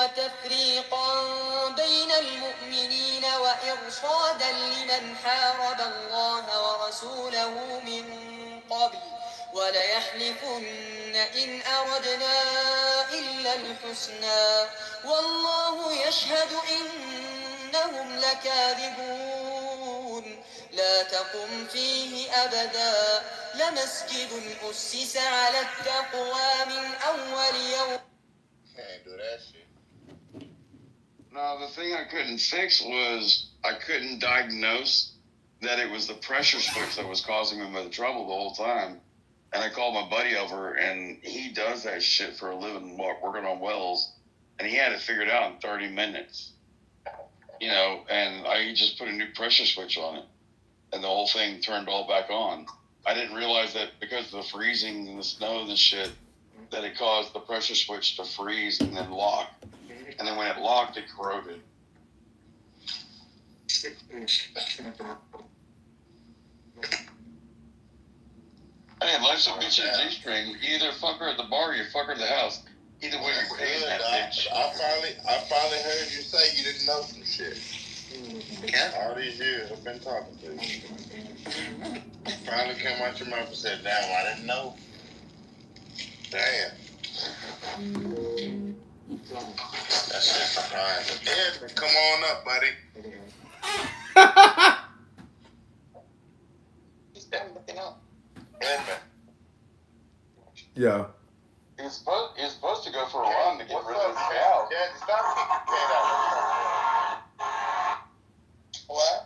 وتفريقا بين المؤمنين وإرصادا لمن حارب الله ورسوله من قبل وليحلفن إن أردنا إلا الحسنى والله يشهد إنهم لكاذبون لا تقم فيه أبدا لمسجد أسس على التقوى من أول يوم. Can't do that shit. No, the thing I couldn't fix was I couldn't diagnose that it was the pressure switch that was causing me the trouble the whole time. And I called my buddy over, and he does that shit for a living, working on wells. And he had it figured out in 30 minutes. You know, and I just put a new pressure switch on it. And the whole thing turned all back on. I didn't realize that because of the freezing and the snow and the shit, that it caused the pressure switch to freeze and then lock. And then when it locked, it corroded. Hey, life's a bitch in a G-string. You either fuck her at the bar or you fuck her at the house. Either way, you're paying that bitch. I finally heard you say you didn't know some shit. Yeah. All these years I've been talking to you. Finally came out your mouth and said, damn, I didn't know. Damn. That shit's surprising. Ed, come on up, buddy. He's been looking up. Edmund. Yeah. He's supposed to go for a run to get rid of his cow. Yeah, stop kicking Kate out. What?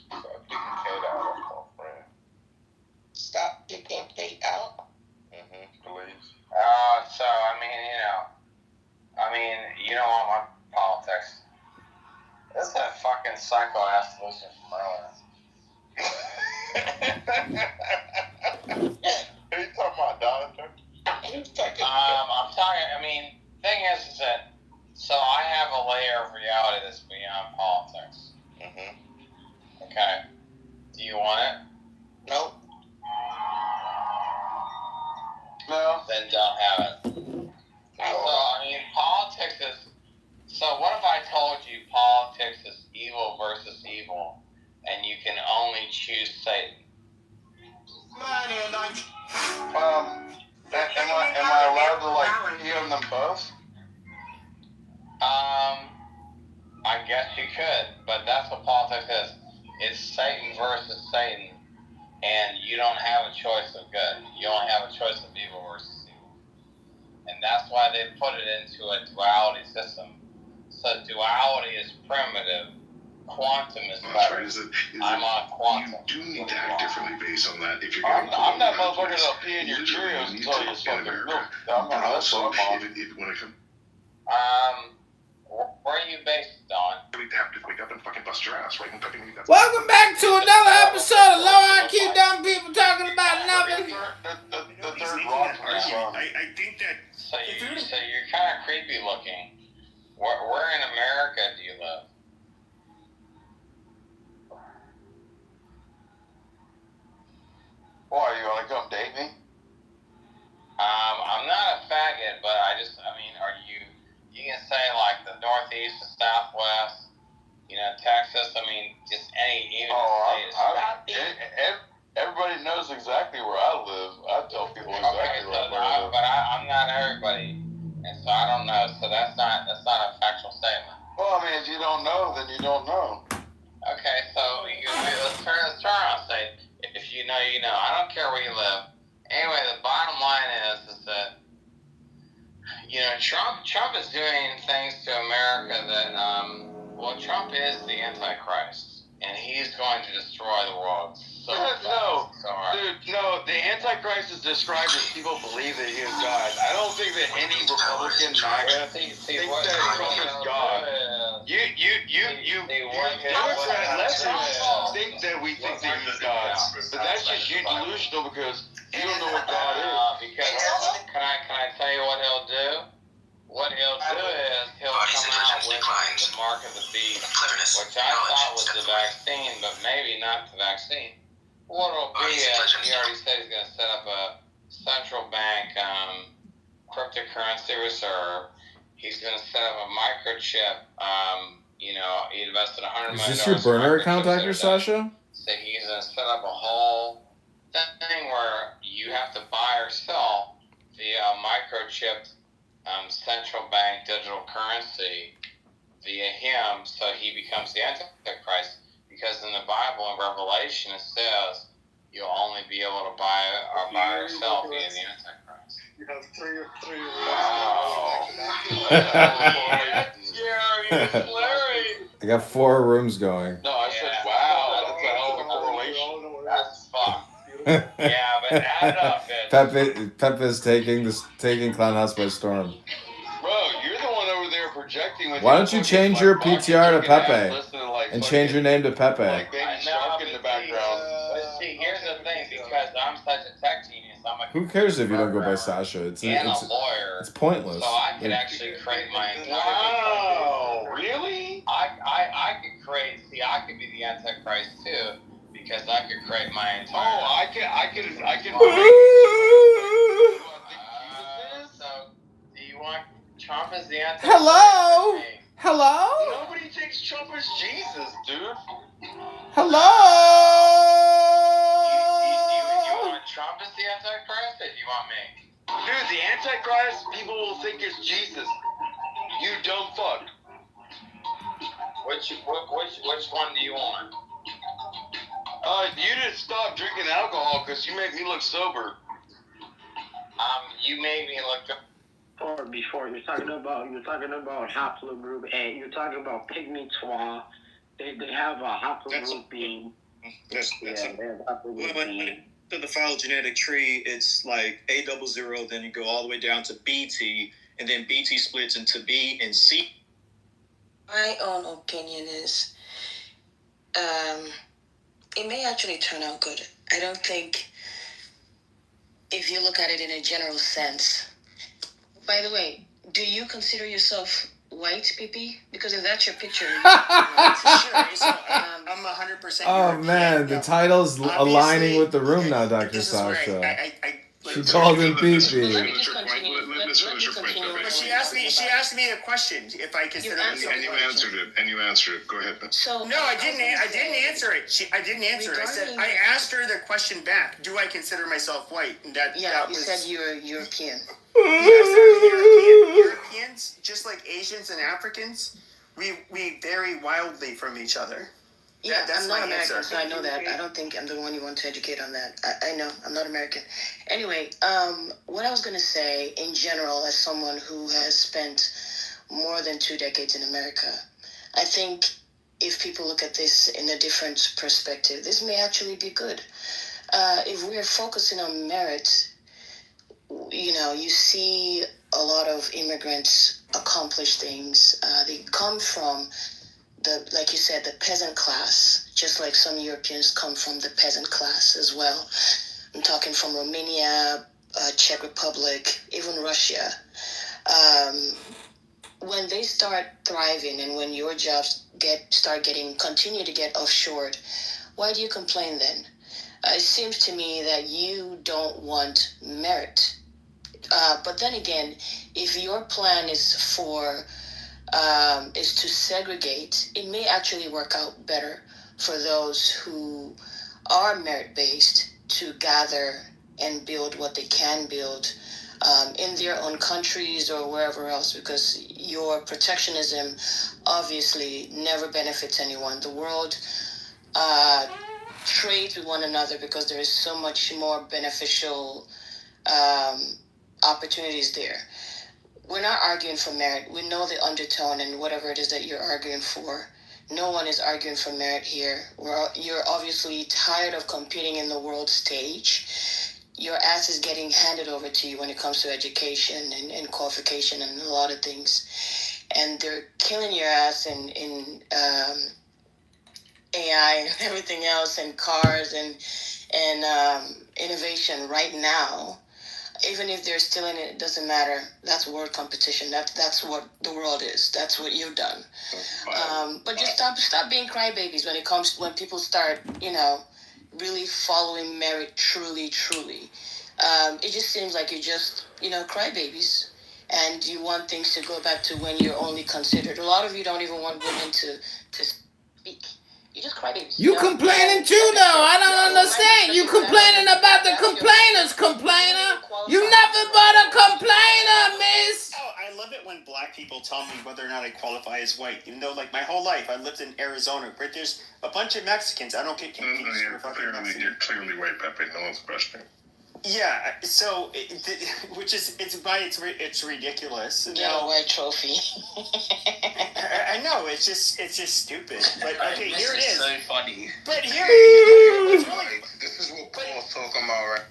Stop kicking Kate out, my friend. Stop kicking Kate out? Please. So, you don't want my politics. This is a fucking psycho-ass solution from earlier. Who you talking about, Doctor? I'm talking, thing is that, so I have a layer of reality that's beyond politics. Okay. Do you want it? Nope. No. Then don't have it. So, politics is, so what if I told you politics is evil versus evil, and you can only choose Satan? Am I allowed to PM them both? I guess you could, but that's what politics is. It's Satan versus Satan, and you don't have a choice of good. You only have a choice of evil versus evil. And that's why they put it into a duality system. So duality is primitive. Quantum is better. I'm on quantum. You do need to act differently based on that if you're I'm going to that motherfucker that'll pee in your Cheerios until you fucking milk. And also, when it comes, where are you based, Don? you have to wake up and fucking bust your ass, right? Welcome back to another episode of Low IQ Dumb People Talking About Nothing. The third rock. I think that. So you're kind of creepy looking. Where in America do you live? Why, you want to come date me? I'm not a faggot, but are you can say like the Northeast, the Southwest, Texas, just any state. Everybody knows exactly where I live. I tell people exactly where I live. But I'm not everybody, and so I don't know. So that's not a factual statement. Well, if you don't know, then you don't know. Okay, so let's turn around and say, if you know, you know. I don't care where you live. Anyway, the bottom line is that Trump is doing things to America that Trump is the Antichrist, and he's going to destroy the world. No, the Antichrist is described as people believe that he is God. I don't think that any Republican MAGA thinks that Trump is God. Democrats think that we think that he's God, but that's just you delusional because you don't know what God is. Because can I tell you what he'll do? What he'll do is he'll come out with the mark of the beast, which I thought was the vaccine, but maybe not the vaccine. What it'll be is, he already said he's going to set up a central bank cryptocurrency reserve. he's going to set up a microchip. He invested $100 million. Is this your burner account, Dr. Sasha? So he's going to set up a whole thing where you have to buy or sell via a microchipped central bank digital currency via him, so he becomes the Antichrist. Because in the Bible in Revelation it says you'll only be able to buy or sell via the Antichrist. You have three. Wow. Jerry, Larry. I got 4 rooms going. No, I said, wow, that's a hell of a correlation. That's fucked. Yeah, but add it up, bitch. Pepe's taking Clown House by storm. Bro, you're the one over there projecting with Why don't you change your PTR to Pepe and change your name to Pepe? Like Baby Shark in the background. But see, here's the thing, because I'm such a tech genius, I'm a Who cares if you don't go by Sasha? It's and a lawyer. It's pointless. So I could actually create my entire. Wow, really? I could create. See, I could be the Antichrist too, because I could create my entire. Oh, I can. So, do you want Trump as the Antichrist? Hello? Hello? Nobody takes Trump as Jesus, dude. Hello? You want Trump as the Antichrist, or do you want me? Dude, the Antichrist people will think is Jesus. You dumb fuck. Which one do you want? You just stop drinking alcohol because you make me look sober. You made me look. Or before you're talking about haplogroup A. You're talking about pygmy twa. They have a haplogroup B. That's They have haplogroup B. to the phylogenetic tree, it's like A00, then you go all the way down to BT, and then BT splits into B and C. My own opinion is, it may actually turn out good. I don't think, if you look at it in a general sense. By the way, do you consider yourself white, Pippi? Because if that's your picture, you're white. Sure. So, I'm 100%. Oh European. man, the No, title's aligning obviously, with the room now, Dr. this is where Sasha. She Let's- called him let's- Pee-Pee. Let me just continue. Let's Let me finish your point, continue. Pepe. But she asked me a question if I consider myself And you white. answered it. Go ahead. So No, I didn't answer it. I didn't answer it. I said I asked her the question back. Do I consider myself white? And that Yeah, that you was. said you're European. Yes, I'm European. Europeans, just like Asians and Africans, we vary wildly from each other. Yeah, That's I'm not my American, answer. so I know that. I don't think I'm the one you want to educate on that. I know, I'm not American. Anyway, what I was going to say, in general, as someone who has spent more than 2 decades in America, I think if people look at this in a different perspective, this may actually be good. If we're focusing on merit, you see a lot of immigrants accomplish things. They come from like you said, the peasant class, just like some Europeans come from the peasant class as well. I'm talking from Romania, Czech Republic, even Russia. When they start thriving and when your jobs continue to get offshored, why do you complain then? It seems to me that you don't want merit. But then again, if your plan is to segregate, it may actually work out better for those who are merit-based to gather and build what they can build in their own countries or wherever else, because your protectionism obviously never benefits anyone. The world trades with one another because there is so much more beneficial opportunities there. We're not arguing for merit. We know the undertone and whatever it is that you're arguing for. No one is arguing for merit here. You're obviously tired of competing in the world stage. Your ass is getting handed over to you when it comes to education and qualification and a lot of things. And they're killing your ass in AI and everything else, and cars and innovation right now. Even if they're still in it, it doesn't matter. That's world competition. That's what the world is. That's what you've done. But just stop being crybabies when people start, really following merit truly. It just seems like you're just, crybabies. and you want things to go back to when you're only considered. A lot of you don't even want women to speak. You just cry babies. You complaining too, though. I don't understand. You complaining about the complainers, complainer. You nothing but a complainer, miss. Oh, I love it when black people tell me whether or not I qualify as white. Even though, like, my whole life I lived in Arizona, where there's a bunch of Mexicans. I don't get confused. You're clearly white, Pepe. No one's questioning. Yeah, so it's ridiculous. Get a white trophy. I know it's just stupid. But okay, here it is. So funny. But here, This is what Paul's talking about, right?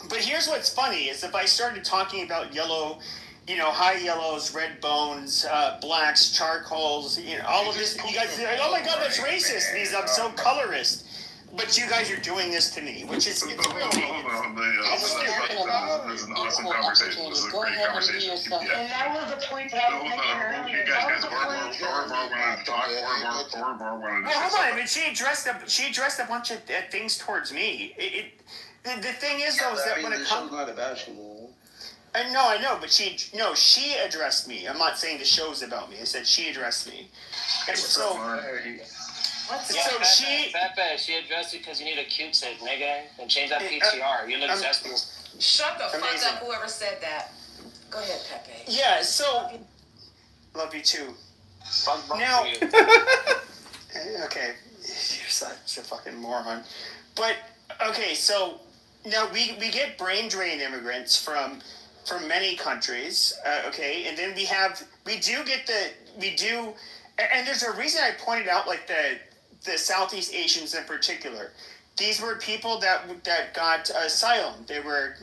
but here's what's funny is if I started talking about yellow, high yellows, red bones, blacks, charcoals, all of this, you guys, oh my God, that's racist. Because I'm so colorist. But you guys are doing this to me, which is Hold on. This is an awesome conversation. This is a great conversation. Yeah. And that was the point that I was making earlier. Okay, guys, Orvar wanted to talk. Orvar wanted to say hold on, something. but she addressed a bunch of things towards me. The thing is, though, is that when it comes, not about you. I know, but she addressed me. I'm not saying the show's about me. I said she addressed me, and so. Pepe, she addressed you because you need a cute sake, nigga, and change that PTR. You look zesty. Shut the Amazing. fuck up, whoever said that. Go ahead, Pepe. Yeah, so love you too. Fuck Now, you. okay, you're such a fucking moron. But okay, so now we get brain drain immigrants from many countries. Okay, and then we do, and there's a reason I pointed out like the Southeast Asians in particular. These were people that got asylum. They were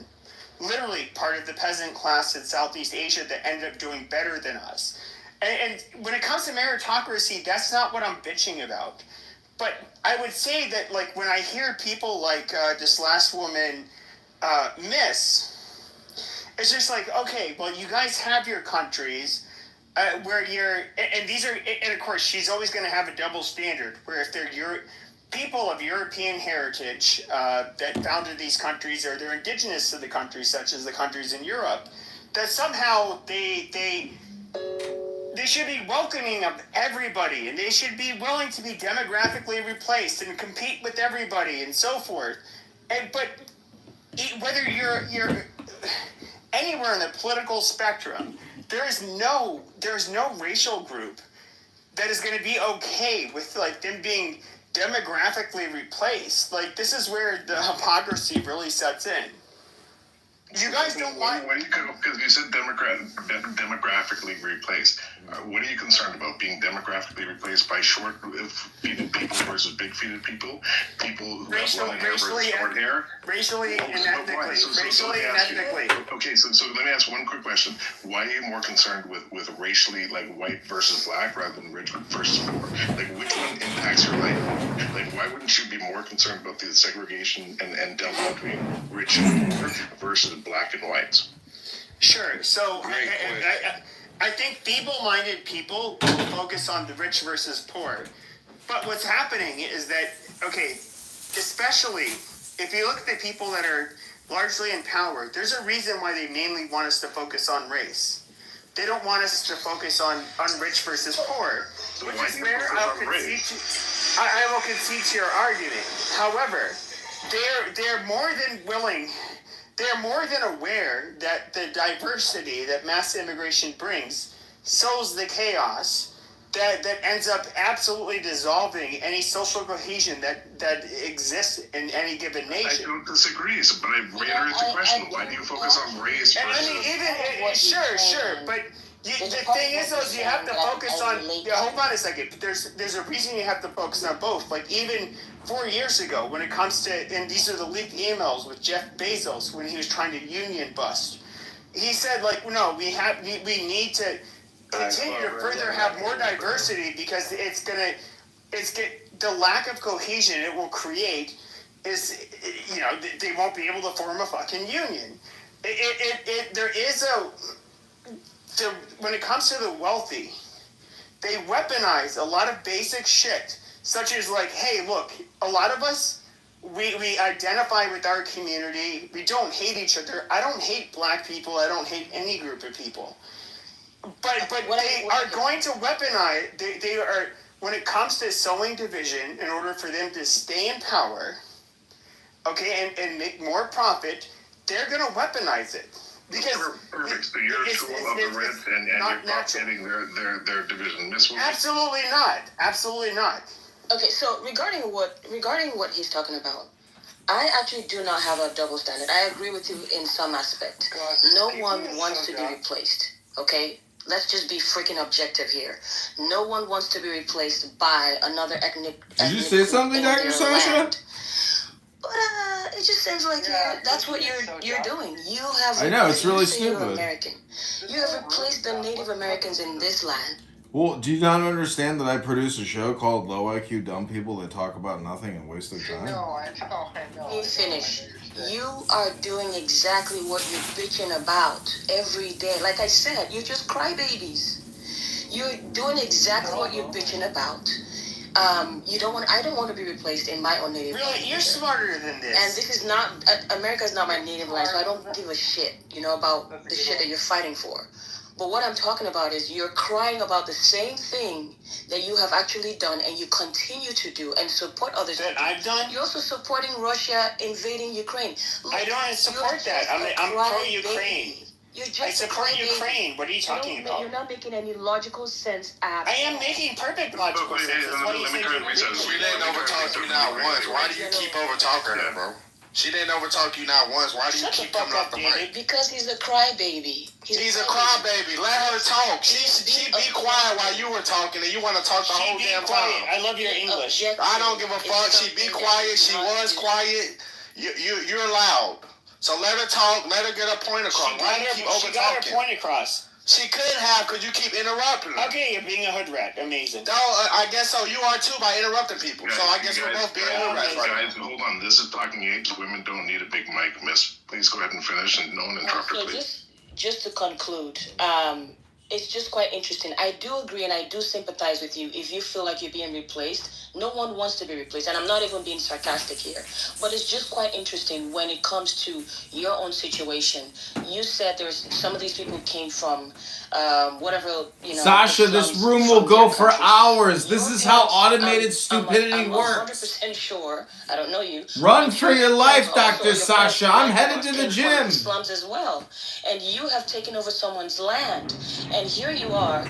literally part of the peasant class in Southeast Asia that ended up doing better than us. And when it comes to meritocracy, that's not what I'm bitching about. But I would say that, like, when I hear people like this last woman, Miss, it's just like, okay, well, you guys have your countries where and of course, she's always going to have a double standard, where if they're people of European heritage that founded these countries, or they're indigenous to the countries, such as the countries in Europe, that somehow they should be welcoming of everybody, and they should be willing to be demographically replaced and compete with everybody and so forth. But whether you're anywhere in the political spectrum, there's no racial group that is going to be okay with like them being demographically replaced. Like, this is where the hypocrisy really sets in. You guys don't want... Because you said demographically replaced. What are you concerned about? Being demographically replaced by short-feeted people versus big-feeted people? People who have long hair versus short hair? Racially and ethnically. Okay, so let me ask one quick question. Why are you more concerned with racially, like, white versus black rather than rich versus poor? Like, which one impacts your life? Like, why wouldn't you be more concerned about the segregation and delta between rich and poor versus black and whites? Sure. So I think feeble-minded people focus on the rich versus poor. But what's happening is that, okay, especially if you look at the people that are largely in power, there's a reason why they mainly want us to focus on race. They don't want us to focus on rich versus poor, which is where I will concede to your argument. However, they're more than willing... They're more than aware that the diversity that mass immigration brings sows the chaos that ends up absolutely dissolving any social cohesion that exists in any given nation. I don't disagree, but I reiterate the question. Why do you focus on race versus... Sure, but the thing is, though, is you have to focus on... hold on a second. There's a reason you have to focus on both. Like, even 4 years ago, when it comes to... And these are the leaked emails with Jeff Bezos when he was trying to union bust. He said, like, no, we need to continue to further have more diversity, because the lack of cohesion it will create is, they won't be able to form a fucking union. When it comes to the wealthy, they weaponize a lot of basic shit, such as like, hey, look, a lot of us, we identify with our community. We don't hate each other. I don't hate black people. I don't hate any group of people. But they are going to weaponize. They are, when it comes to sowing division, in order for them to stay in power, okay, and make more profit, they're going to weaponize it. Because perfect. So you're of the Reds and you're propagating their division. Absolutely not. Absolutely not. Okay, so regarding what he's talking about, I actually do not have a double standard. I agree with you in some aspect. No one wants to be replaced. Okay, let's just be freaking objective here. No one wants to be replaced by another ethnic. Did you say something, Dr. Sasha? But it just seems like that's what you're doing. You have. I know, it's really stupid. stupid. American. You have replaced the Native Americans in this land. Well, do you not understand that I produce a show called Low IQ Dumb People that talk about nothing and waste their time? No, I know. Let me finish. You are doing exactly what you're bitching about every day. Like I said, you're just crybabies. You're doing exactly what you're bitching about. I don't want to be replaced in my own native land. Really, you're smarter than this. And this is not, America is not my native land, so I don't give a shit, about the shit that you're fighting for. But what I'm talking about is you're crying about the same thing that you have actually done and you continue to do and support others. That I've done? You're also supporting Russia invading Ukraine. Look, I don't support that. I'm pro-Ukraine. I support Ukraine. What are you talking about? You're not making any logical sense at I am making perfect logical sense. She didn't overtalk you not once. Why do you keep overtalking her, bro? She didn't overtalk you not once. Why do you keep coming off the mic? Because he's a crybaby. He's a crybaby. Let her talk. She be quiet while you were talking, and you want to talk the whole damn time. I love your English. I don't give a fuck. She be quiet. She was quiet. You're loud. So let her talk. Let her get her point across. Why do you keep overtalking? She got her point across. She could have, because you keep interrupting her. Okay, you're being a hood rat. Amazing. No, I guess so. You are too by interrupting people. So I guess we're both being hood rats right now. Guys, hold on. This is Talking Apes. Women don't need a big mic, miss. Please go ahead and finish, and no one interrupt her, please. Just to conclude, it's just quite interesting. I do agree and I do sympathize with you if you feel like you're being replaced. No one wants to be replaced, and I'm not even being sarcastic here. But it's just quite interesting when it comes to your own situation. You said there's some of these people came from whatever, Sasha, this room will go for hours. This is how automated stupidity works. I'm 100% sure. I don't know you. Run for your life, Dr. Sasha. I'm headed to the gym. Slums as well, and you have taken over someone's land, and here you are,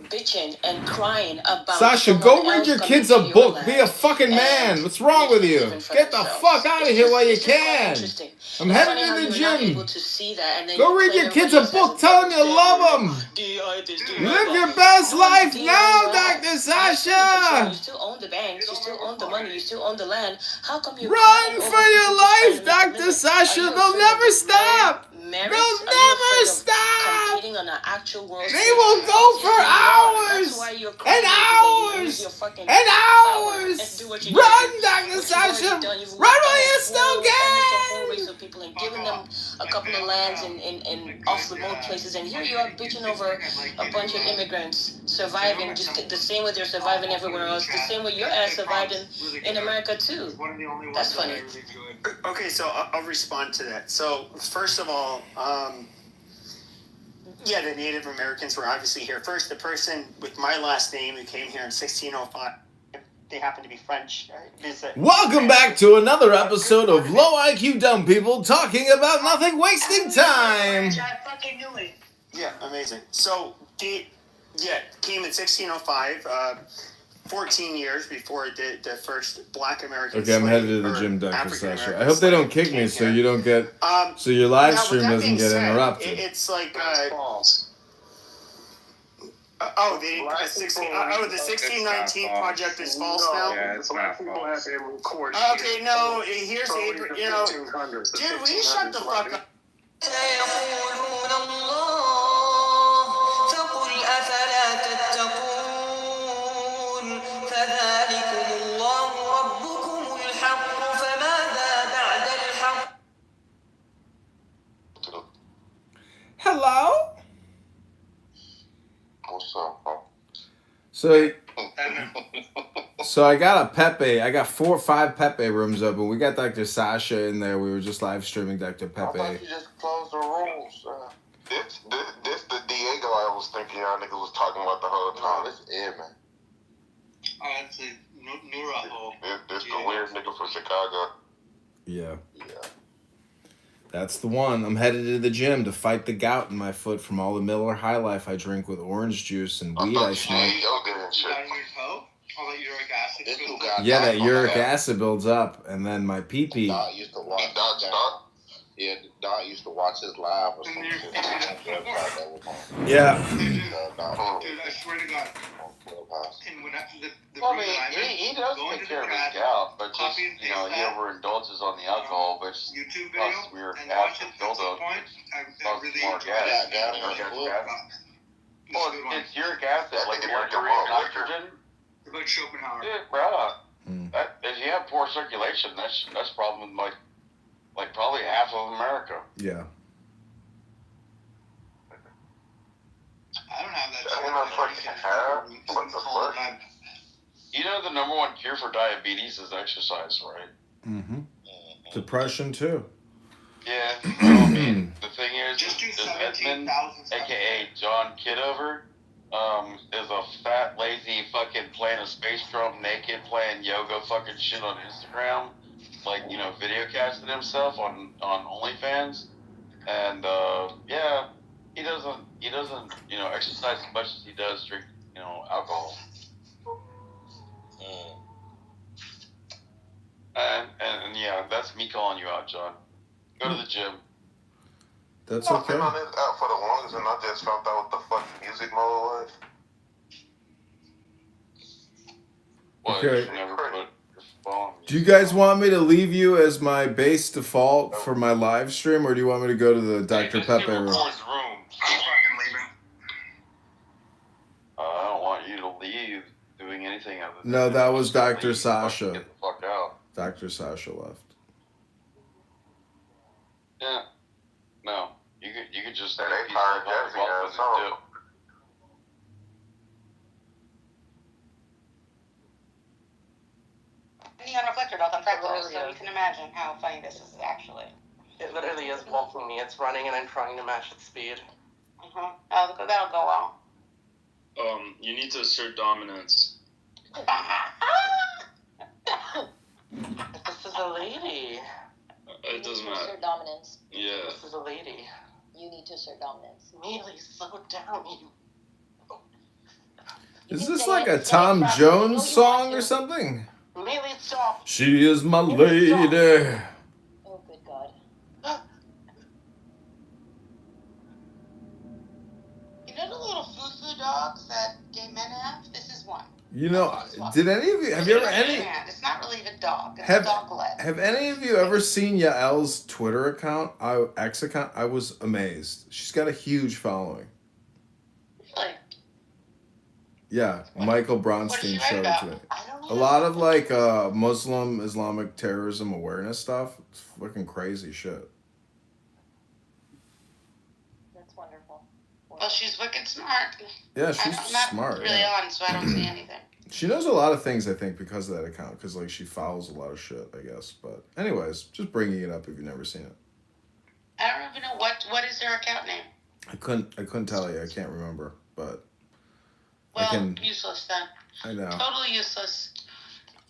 bitching and crying about. Sasha, go read your kids a book. Be a fucking man. What's wrong with you? Get the fuck out of here while you can. I'm headed to the gym. Go read your kids a book. Tell them you love them. Live your best life now, Dr. Sasha. You still own the banks. You still own the money. You still own the land. How come you run for your life, Dr. Sasha? They'll never stop. They'll never stop. Competing on an actual world they will go for hours and hours and hours. Run, Dr. Sasha. Run while you still can. Of people and giving them a couple of lands in off remote places, and here you are bitching over a bunch of immigrants surviving just the same way they're surviving everywhere else, the same way your ass survived in America too. That's funny. Okay, so I'll respond to that. So first of all, yeah, the Native Americans were obviously here first. The person with my last name who came here in 1605, they happen to be French. Welcome back to another episode of Low IQ Dumb People talking about nothing, wasting time. I fucking knew it. Yeah, amazing. So, came in 1605, 14 years before the first Black American. Okay, I'm headed to the gym, Dr. Sasha. I hope they don't kick me, so you don't get, so your live stream doesn't get interrupted. It's like the 1619 project is false now. Yeah, it's not false. Okay, no. Here's Abraham. Dude, will you shut the fuck up? Hello? What's up, bro? So I got a Pepe. I got 4 or 5 Pepe rooms open. We got Dr. Sasha in there. We were just live streaming Dr. I Pepe. thought you just closed the rooms. This the Diego I was thinking y'all niggas was talking about the whole time. This Ed, man. Oh, that's a new Raho. This the weird nigga from Chicago. Yeah. Yeah. That's the one. I'm headed to the gym to fight the gout in my foot from all the Miller High Life I drink with orange juice and weed I smoke. Yoga and shit. Got in your toe? All that uric acid. This dude got Yeah, that from uric that. acid builds up, and then my pee-pee. Doc used to watch that. Yeah, Doc used to watch his live or something. Yeah. Dude, I swear to God. And when after the Well, I room mean, that I'm in, he does going take to care the of his pad, gout, but just, copy and you know, paste he that, overindulges on the alcohol, which YouTube plus video weird and watch it acid at some buildup. point. I causes really more enjoy gas. it. Yeah, Well, it's uric acid, like mercury and nitrogen. It's like Schopenhauer. Yeah, bro. Mm. If you have poor circulation, that's a problem with like probably half of America. Yeah. I don't have that. I don't know if I can have. What the fuck? You know the number one cure for diabetes is exercise, right? Mm-hmm. Depression, too. Yeah. I mean, the thing is, Just do Edmund, 17,000 steps. a.k.a. John Kitover, is a fat, lazy fucking playing a space drum naked, playing yoga fucking shit on Instagram. Like, you know, video casting himself on OnlyFans. And, yeah, he doesn't, you know, exercise as much as he does drink, you know, alcohol. And yeah, that's me calling you out, John. Go to the gym. That's I've okay. been on this app for the longest and I just found out what the fuck music mode was. What, Okay. you never put your phone. Do you guys want me to leave you as my base default for my live stream, or do you want me to go to the Dr. Pepe room? room. I'm fucking leaving. I don't want you to leave doing anything other than... No, that was just Dr. leave. Sasha. Get the fuck out. Dr. Sasha left. Yeah. No. You could just... Yeah, they tired Jesse ass off. On Reflector doth on Fractal, so you can imagine how funny this is actually. It literally is walking me. It's running and I'm trying to match its speed. Oh, that'll go well. You need to assert dominance. This is a lady. It doesn't matter. Assert dominance. Yeah. This is a lady. You need to assert dominance. Mealy, slow down, you. Is this like a Tom Jones song or something? Mealy, stop. She is my lady. Oh, good God. You know the little foo-foo dogs that gay men have? This is one. You know, did any of you, have you ever, It's not really a dog. It's a doglet. have any of you ever seen Yael's Twitter account, X account? I was amazed. She's got a huge following. Really? Yeah, Michael Bronstein showed it to me. A lot of like Muslim Islamic terrorism awareness stuff. It's fucking crazy shit. That's wonderful. Well, she's wicked smart. Yeah, she's I'm not smart. really Yeah. on, so I don't see anything. She knows a lot of things, I think, because of that account. Because like she follows a lot of shit, I guess. But anyways, just bringing it up if you've never seen it. I don't even know what is her account name. I couldn't tell you. I can't remember, but Well, useless then. I know. Totally useless.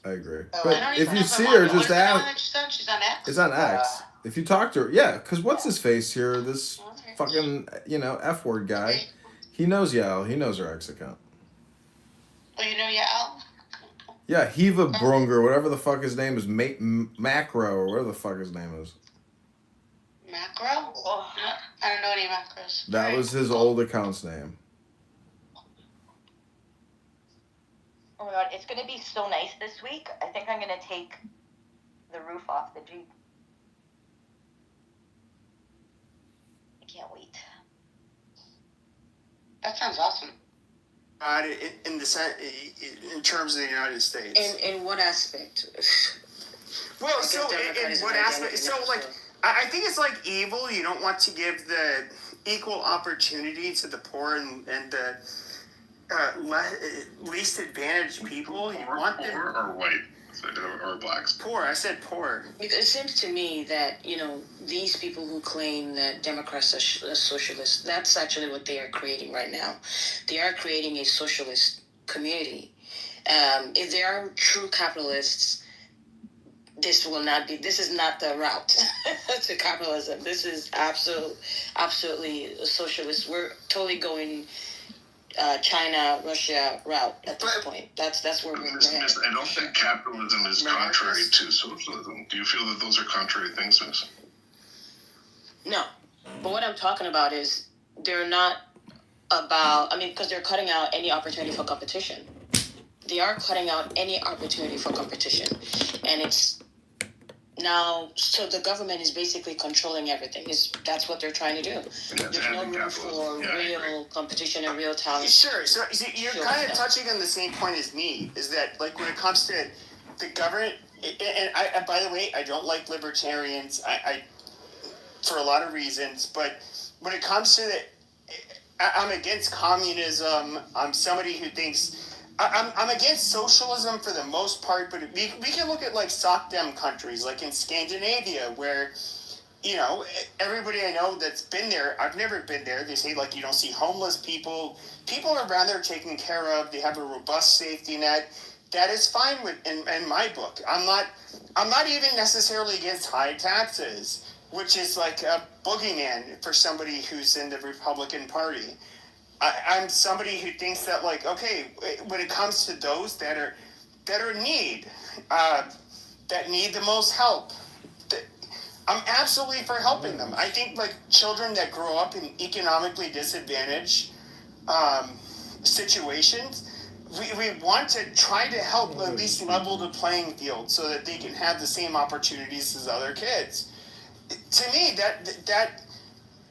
I agree. I But don't if even you know see I'm her, on- what just is the one ask. that she's on? She's on X? It's on X. If you talk to her, yeah, because what's his face here? This fucking, F word guy. He knows Yael. He knows her X account. Oh, you know Yael? Yeah, Hiva Brunger, whatever the fuck his name is, Macro, or whatever the fuck his name is. Macro? Oh, no, I don't know any macros. That was his old account's name. Oh my God, it's going to be so nice this week. I think I'm going to take the roof off the Jeep. I can't wait. That sounds awesome. In terms of the United States. In what aspect? Well, so in what aspect? So like, I think it's like evil. You don't want to give the equal opportunity to the poor and least advantaged people. You want them poor or white or blacks. Poor. I said poor. It seems to me that, these people who claim that Democrats are socialists, that's actually what they are creating right now. They are creating a socialist community. If they are true capitalists, this is not the route to capitalism. This is absolutely a socialist. We're totally going China, Russia route at this point. That's where we're Miss, I don't think capitalism is contrary to socialism. Do you feel that those are contrary things, Miss? No. But what I'm talking about is they're not about, because they're cutting out any opportunity for competition. They are cutting out any opportunity for competition. And it's now, so the government is basically controlling everything. That's what they're trying to do. There's no room for real competition and real talent. Sure. So you're kind of touching on the same point as me, is that, like, when it comes to the government, and I, by the way, I don't like libertarians, I for a lot of reasons, but when it comes to I'm against communism. I'm somebody who thinks, I'm against socialism for the most part, but we can look at, like, SOCDEM countries, like in Scandinavia, where, everybody I know that's been there, I've never been there, they say, like, you don't see homeless people. People are around there taken care of. They have a robust safety net. That is fine in my book. I'm not even necessarily against high taxes, which is like a boogeyman for somebody who's in the Republican Party. I'm somebody who thinks that, like, okay, when it comes to those that are in need, that need the most help, I'm absolutely for helping them. I think, like, children that grow up in economically disadvantaged situations, we want to try to help at least level the playing field so that they can have the same opportunities as other kids. To me, that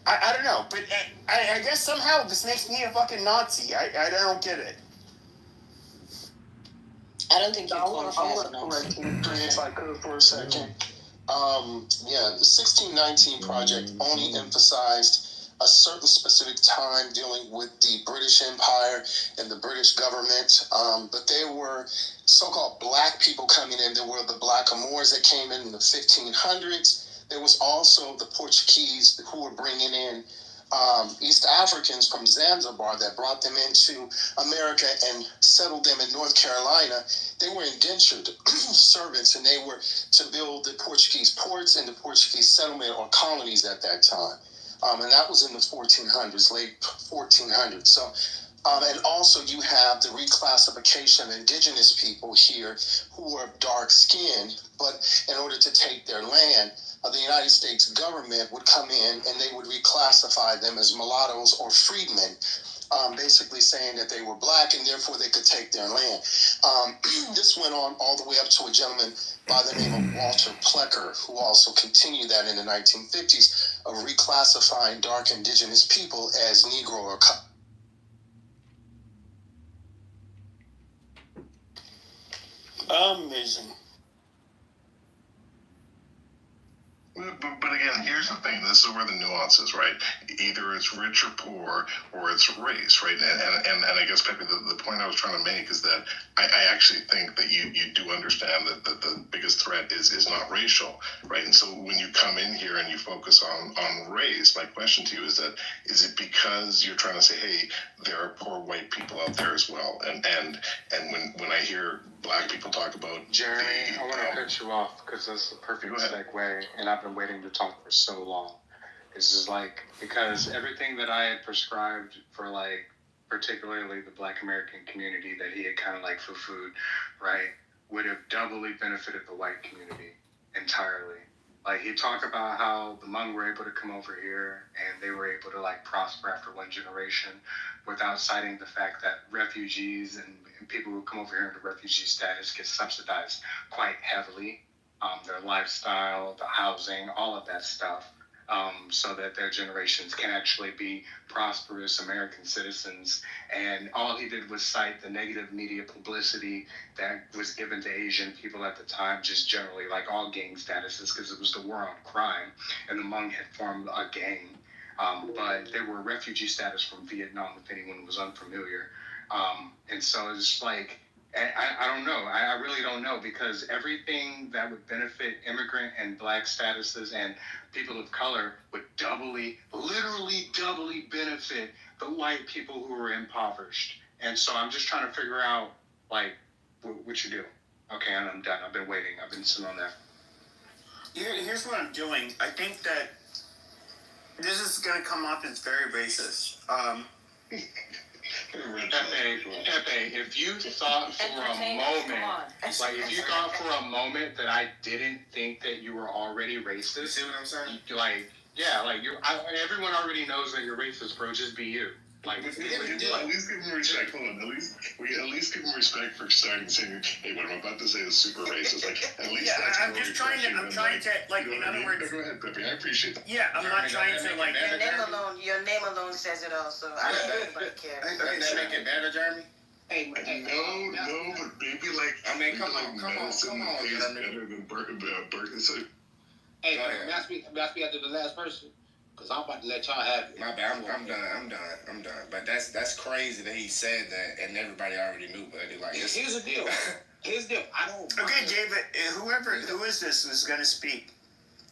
I don't know, but I guess somehow this makes me a fucking Nazi. I don't get it. I don't think you're going fast enough. Correct you if I could for a second. The 1619 Project only emphasized a certain specific time dealing with the British Empire and the British government, but there were so-called black people coming in. There were the Blackamoors that came in the 1500s. There was also the Portuguese who were bringing in East Africans from Zanzibar that brought them into America and settled them in North Carolina. They were indentured servants, and they were to build the Portuguese ports and the Portuguese settlement or colonies at that time. And that was in the 1400s, late 1400s. So, and also you have the reclassification of indigenous people here who are dark-skinned, but in order to take their land, the United States government would come in and they would reclassify them as mulattoes or freedmen, basically saying that they were black and therefore they could take their land. This went on all the way up to a gentleman by the name of Walter Plecker, who also continued that in the 1950s of reclassifying dark indigenous people as Negro or Amazing. But again, here's the thing. This is where the nuance is, right? Either it's rich or poor, or it's race, right? And I guess, Pepe, the point I was trying to make is that I actually think that you do understand that the biggest threat is not racial, right? And so when you come in here and you focus on race, my question to you is it because you're trying to say, hey, there are poor white people out there as well? And when I hear black people talk about Jeremy, I want to cut you off because that's the perfect segue, and I've been waiting to talk for so long. This is like, because everything that I had prescribed for, like, particularly the Black American community that he had kind of like food, right, would have doubly benefited the white community entirely. Like, he talked about how the Hmong were able to come over here and they were able to, like, prosper after one generation without citing the fact that refugees and people who come over here into refugee status get subsidized quite heavily. Their lifestyle, the housing, all of that stuff, so that their generations can actually be prosperous American citizens. And all he did was cite the negative media publicity that was given to Asian people at the time, just generally, like all gang statuses, because it was the war on crime, and the Hmong had formed a gang. But they were refugee status from Vietnam, if anyone was unfamiliar. And so it's like, I don't know. I really don't know, because everything that would benefit immigrant and black statuses and people of color would literally doubly benefit the white people who are impoverished. And so I'm just trying to figure out, like, what you do. Okay, I'm done. I've been waiting. I've been sitting on that. Here's what I'm doing. I think that this is going to come off as very racist. Pepe, if you thought for a moment, like if you thought for a moment that I didn't think that you were already racist, See what I'm saying? like, yeah, like everyone already knows that you're racist, bro. Just be you. Like, At least give him respect. Hold on. At least give him respect for starting saying, "Hey, what I'm about to say is super racist." Like, at least that's I'm just trying to, like, in other words. Go ahead, Pepe. I appreciate that. Yeah, I'm not trying to, like. Your name alone says it all, so I don't think anybody cares. Doesn't that make it better, Jeremy? Hey, no, but maybe like. I mean, come on, Is better than Burton. So, Hey, may I speak after the last person? Because I'm about to let y'all have it. my bad. I'm done. But that's crazy that he said that, and everybody already knew. But like, Here's the deal. I don't. Okay, David. Who is this who's going to speak?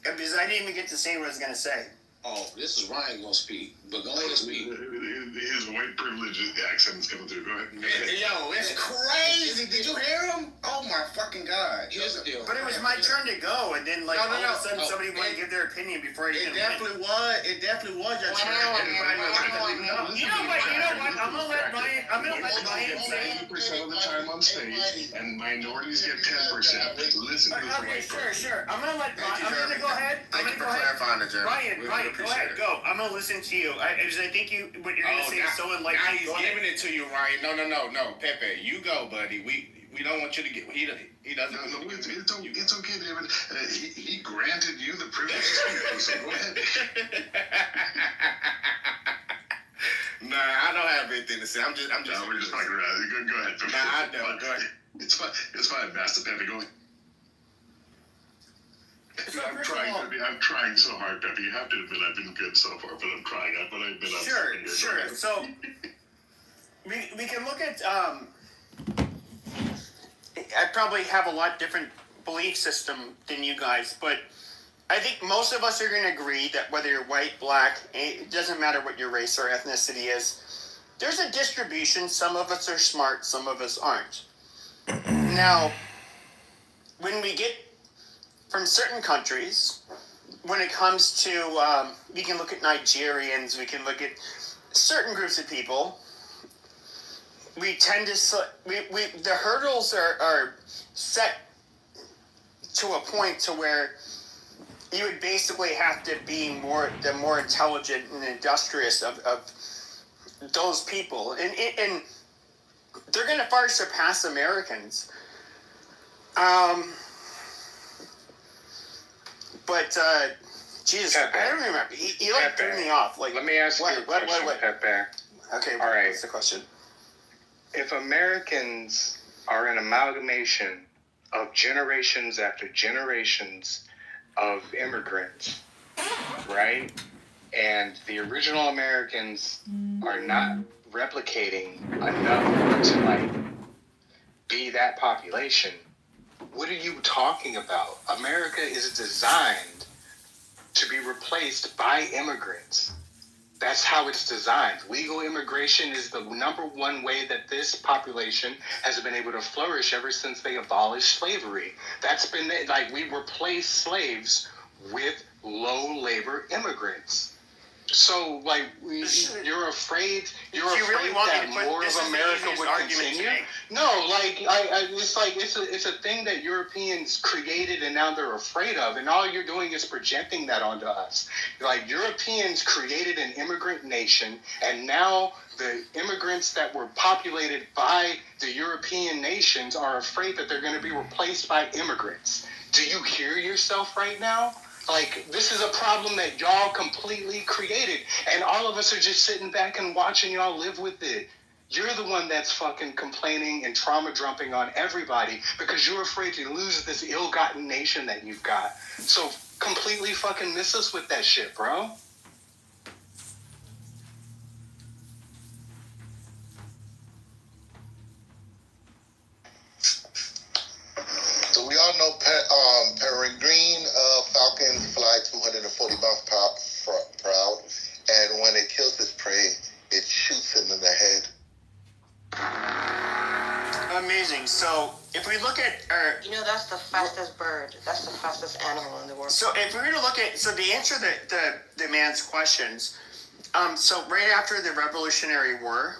Because I didn't even get to say what I was going to say. Oh, this is Ryan gonna speak, but go ahead and speak. His white privilege accent is coming through. Go ahead. Yo, it's crazy. Did you hear him? Oh my fucking God. Here's the deal. But it was my turn to go, and then all of a sudden somebody wanted to give their opinion before I It even definitely was. It definitely was your turn. You know what? I'm gonna let Ryan say. 90% of the time on stage, and minorities get 10%. Listen to this Okay, white person. sure. I'm gonna go ahead. Thank you for clarifying it, Jeremy. Ryan, go ahead, go. I'm gonna listen to you. I think what you're gonna say is so enlightening. Now he's giving it to you, Ryan. No, Pepe, you go, buddy. We don't want you to get. He doesn't. No, it's okay, David. He granted you the privilege to speak, so go ahead. Nah, I don't have anything to say. I'm just. No, we're just fucking around. Go ahead. Nah, I don't. Go ahead. It's fine, Master Pepe. Go ahead. I'm trying so hard, Pepe. You have to admit I've been good so far, but I'm trying. But I've been Sure. So we can look at. I probably have a lot different belief system than you guys, but I think most of us are going to agree that whether you're white, black, it doesn't matter what your race or ethnicity is. There's a distribution. Some of us are smart, some of us aren't. Now, when we get from certain countries, when it comes to, we can look at Nigerians, we can look at certain groups of people, we tend to, the hurdles are set to a point to where you would basically have to be the more intelligent and industrious of those people. And they're going to far surpass Americans. But Jesus, Pepe. I don't remember. He like threw me off. Like, let me ask you a question, Pepe. Okay, all right. What's the question? If Americans are an amalgamation of generations after generations of immigrants, right? And the original Americans are not replicating enough to like be that population. What are you talking about? America is designed to be replaced by immigrants. That's how it's designed. Legal immigration is the number one way that this population has been able to flourish ever since they abolished slavery. That's been, like, we replace slaves with low labor immigrants. So, like, you're afraid that more of America would continue? No, like, it's a thing that Europeans created and now they're afraid of, and all you're doing is projecting that onto us. Like, Europeans created an immigrant nation, and now the immigrants that were populated by the European nations are afraid that they're going to be replaced by immigrants. Do you hear yourself right now? Like, this is a problem that y'all completely created, and all of us are just sitting back and watching y'all live with it. You're the one that's fucking complaining and trauma dumping on everybody because you're afraid to lose this ill-gotten nation that you've got. So completely fucking miss us with that shit, bro. amazing. So if we look at our... You know, that's the fastest bird. That's the fastest animal in the world. So if we were to look at... So to answer the man's questions, so right after the Revolutionary War,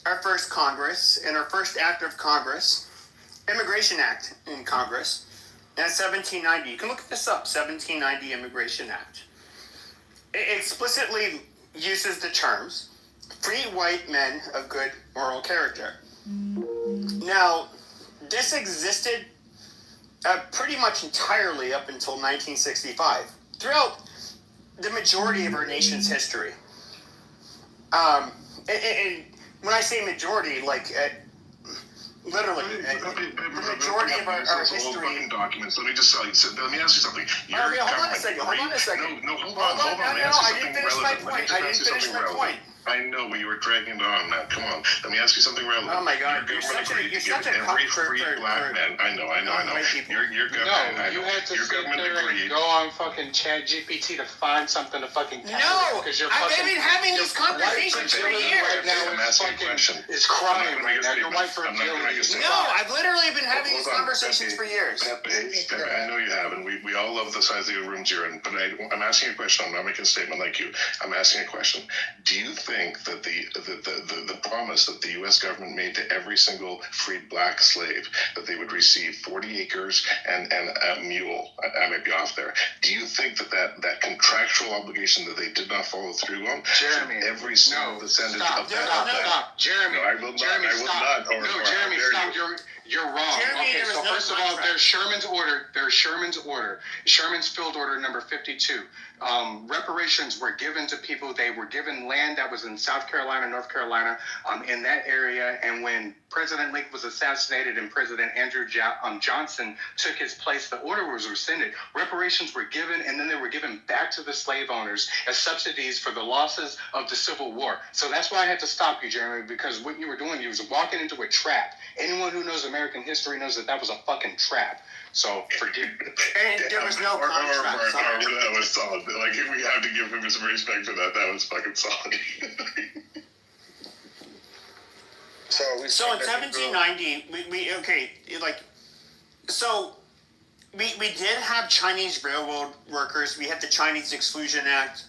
our first Congress, and our first act of Congress, Immigration Act in Congress, in 1790. You can look this up, 1790 Immigration Act. It explicitly uses the terms, free white men of good moral character. Now, this existed pretty much entirely up until 1965, throughout the majority of our nation's history. And when I say majority, like literally, the majority of our history. Documents. Let me just let me ask you something. Hold on a second. No, hold on. I didn't finish my point. I know, but you were dragging it on, man. Come on. Let me ask you something relevant. Oh my God, you're such a every free black man. I know. Your government. No, you had to sit there and go on fucking Chat GPT to find something to fucking. No, I've been having these conversations for years. Right now, I'm asking a question. It's crying right now. Your wife for No, I've literally been having these conversations for years. Pepe, I know you have, and we all love the size of the rooms you're in. But I'm asking a question. I'm not making a statement like you. I'm asking a question. Do you think that the promise that the U.S. government made to every single freed black slave that they would receive 40 acres and a mule, I might be off there. Do you think that contractual obligation that they did not follow through on, Jeremy, every single descendant of that? Stop, Jeremy. No, I will not. Jeremy, stop. You're wrong. Jeremy, okay, so first of all, there's Sherman's order. Sherman's field order number 52. Reparations were given to people. They were given land that was in South Carolina, North Carolina, in that area. And when President Lincoln was assassinated and President Andrew Johnson took his place, the order was rescinded. Reparations were given, and then they were given back to the slave owners as subsidies for the losses of the Civil War. So that's why I had to stop you, Jeremy, because what you were doing, you was walking into a trap. Anyone who knows American history knows that was a fucking trap. So forgive me. And there was no contract. That was solid. Like, we have to give him some respect for that. That was fucking solid. So in 1790, we did have Chinese railroad workers. We had the Chinese Exclusion Act,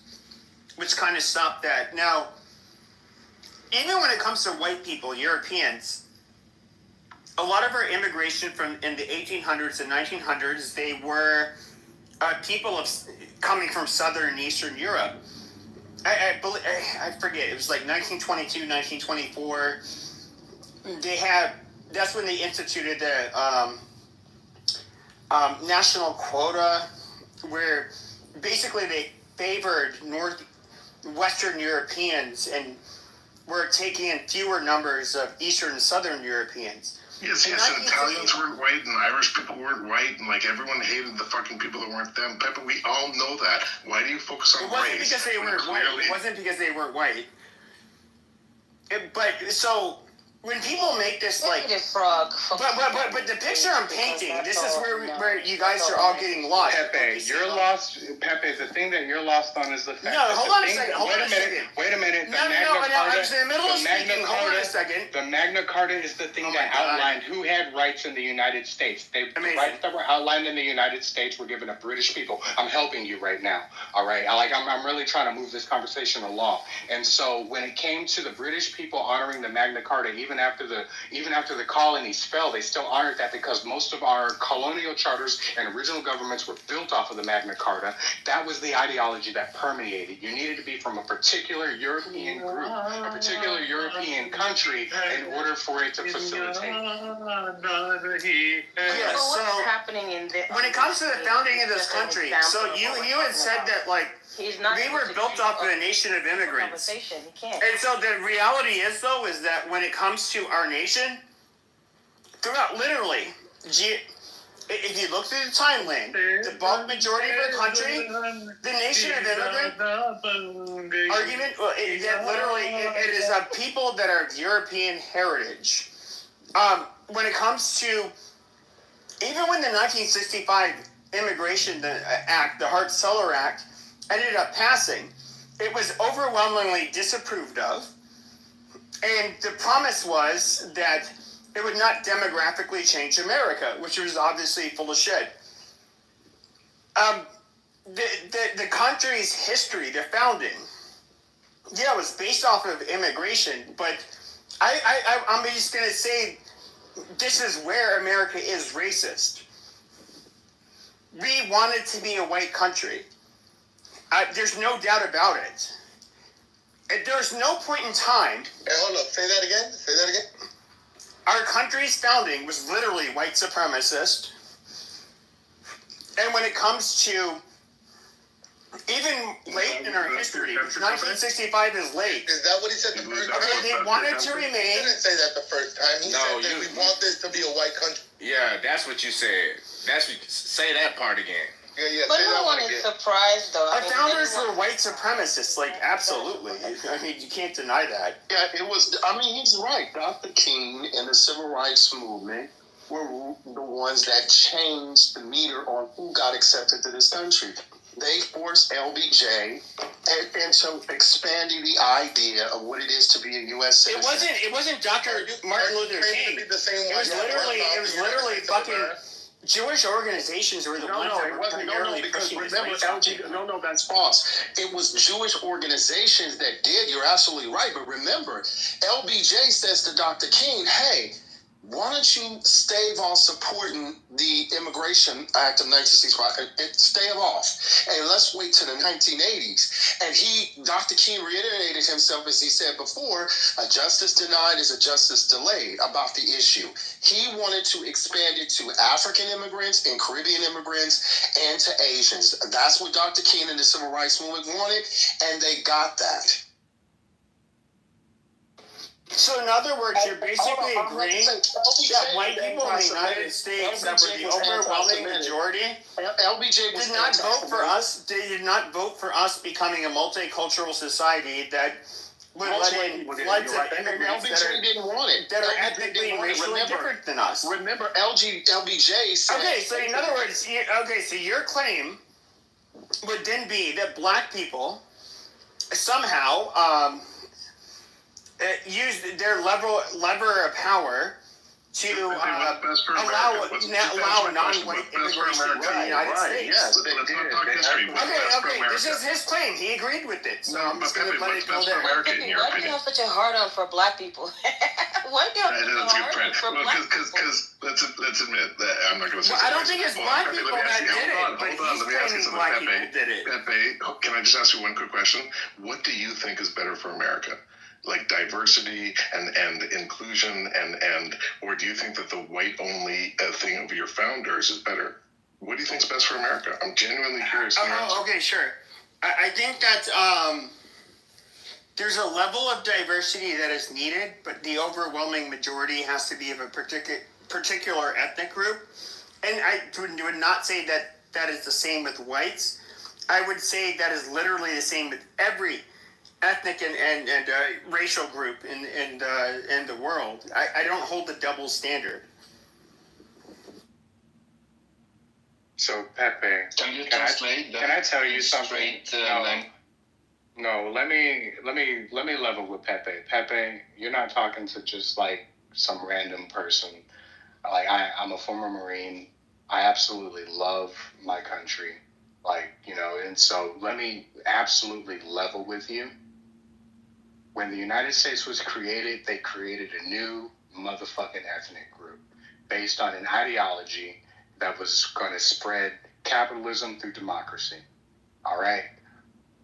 which kind of stopped that. Now, even when it comes to white people, Europeans, a lot of our immigration in the 1800s and 1900s, they were people coming from Southern and Eastern Europe. I forget, it was like 1922, 1924. That's when they instituted the national quota, where basically they favored Western Europeans and were taking in fewer numbers of Eastern and Southern Europeans. Yes, and Italians weren't white, and Irish people weren't white, and like everyone hated the fucking people that weren't them. Pepe, we all know that. Why do you focus on race? It wasn't because they weren't white. It wasn't because they weren't white. But so when people make this but the picture I'm painting, this is where you guys are all getting lost. Pepe, you're lost. Pepe, the thing that you're lost on is the fact. No, hold on a second. Wait a minute. I was in the middle of speaking. Hold on a second. The Magna Carta is the thing that outlined who had rights in the United States. The rights that were outlined in the United States were given to British people. I'm helping you right now. All right, I'm really trying to move this conversation along. And so when it came to the British people honoring the Magna Carta, even after the colonies fell, they still honored that because most of our colonial charters and original governments were built off of the Magna Carta. That was the ideology that permeated. You needed to be from a particular European group, a particular European country in order for it to facilitate. What's happening in the when it comes to the founding of this country, so you had said that we were built off of a nation of immigrants. And so the reality is that when it comes to our nation, throughout literally, if you look through the timeline, the bulk majority of our country, the nation of immigrant argument, it is a people that are of European heritage. When it comes to, even when the 1965 Immigration Act, the Hart-Celler Act, ended up passing, it was overwhelmingly disapproved of, and the promise was that It would not demographically change America, which was obviously full of shit. The country's history, the founding, yeah, it was based off of immigration, but I'm just going to say this is where America is racist. We want it to be a white country. There's no doubt about it. There's no point in time. Hey, hold up. Say that again. Say that again. Our country's founding was literally white supremacist. And when it comes to even late in our history, 1965 is late. Is that what he said the first time? Okay, they wanted to remain. He didn't say that the first time. He said that we want this to be a white country. Yeah, that's what you said. Say that part again. Yeah, But no one is surprised, though. Our founders were white supremacists, like, absolutely. I mean, you can't deny that. Yeah, it was, I mean, he's right. Dr. King and the civil rights movement were the ones that changed the meter on who got accepted to this country. They forced LBJ into expanding the idea of what it is to be a U.S. citizen. It wasn't Dr. Martin Luther King. It was literally fucking Jewish organizations were the ones that were primarily pushing this race. No, that's false. It was Jewish organizations that did. You're absolutely right. But remember, LBJ says to Dr. King, hey, why don't you stave off supporting the Immigration Act of 1965? Stave off. And let's wait till the 1980s. And Dr. King reiterated himself, as he said before, a justice denied is a justice delayed about the issue. He wanted to expand it to African immigrants and Caribbean immigrants and to Asians. That's what Dr. King and the Civil Rights Movement wanted, and they got that. So in other words, you're basically agreeing that white people in the United States that were the overwhelming majority did not vote for us. They did not vote for us becoming a multicultural society that would let in floods of immigrants that are ethnically and racially different than us. Remember, LBJ said... Okay, so in other words, so your claim would then be that black people somehow... used their lever of power to allow non-white immigration to the United States. Yes, let's not talk history. Okay, this is his claim. He agreed with it. So I'm just going to let it go there. Why do you have such a hard-on for black people? Why do you have such a hard-on for black people? Because let's admit that I'm not going to say. Well, I don't think it's black people that did it, but he's claiming black people did it. Pepe, can I just ask you one quick question? What do you think is better for America? Like diversity and inclusion and or do you think that the white only thing of your founders is better? What do you think is best for America? I'm genuinely curious. Okay, sure. I think that there's a level of diversity that is needed, but the overwhelming majority has to be of a particular ethnic group. And I would not say that that is the same with whites. I would say that is literally the same with every ethnic and racial group in the world. I don't hold the double standard. So Pepe, can you translate that? Can I tell you something? No, let me level with Pepe. Pepe, you're not talking to just like some random person. Like I'm a former Marine. I absolutely love my country. Like, and so let me absolutely level with you. When the United States was created, they created a new motherfucking ethnic group based on an ideology that was going to spread capitalism through democracy. All right?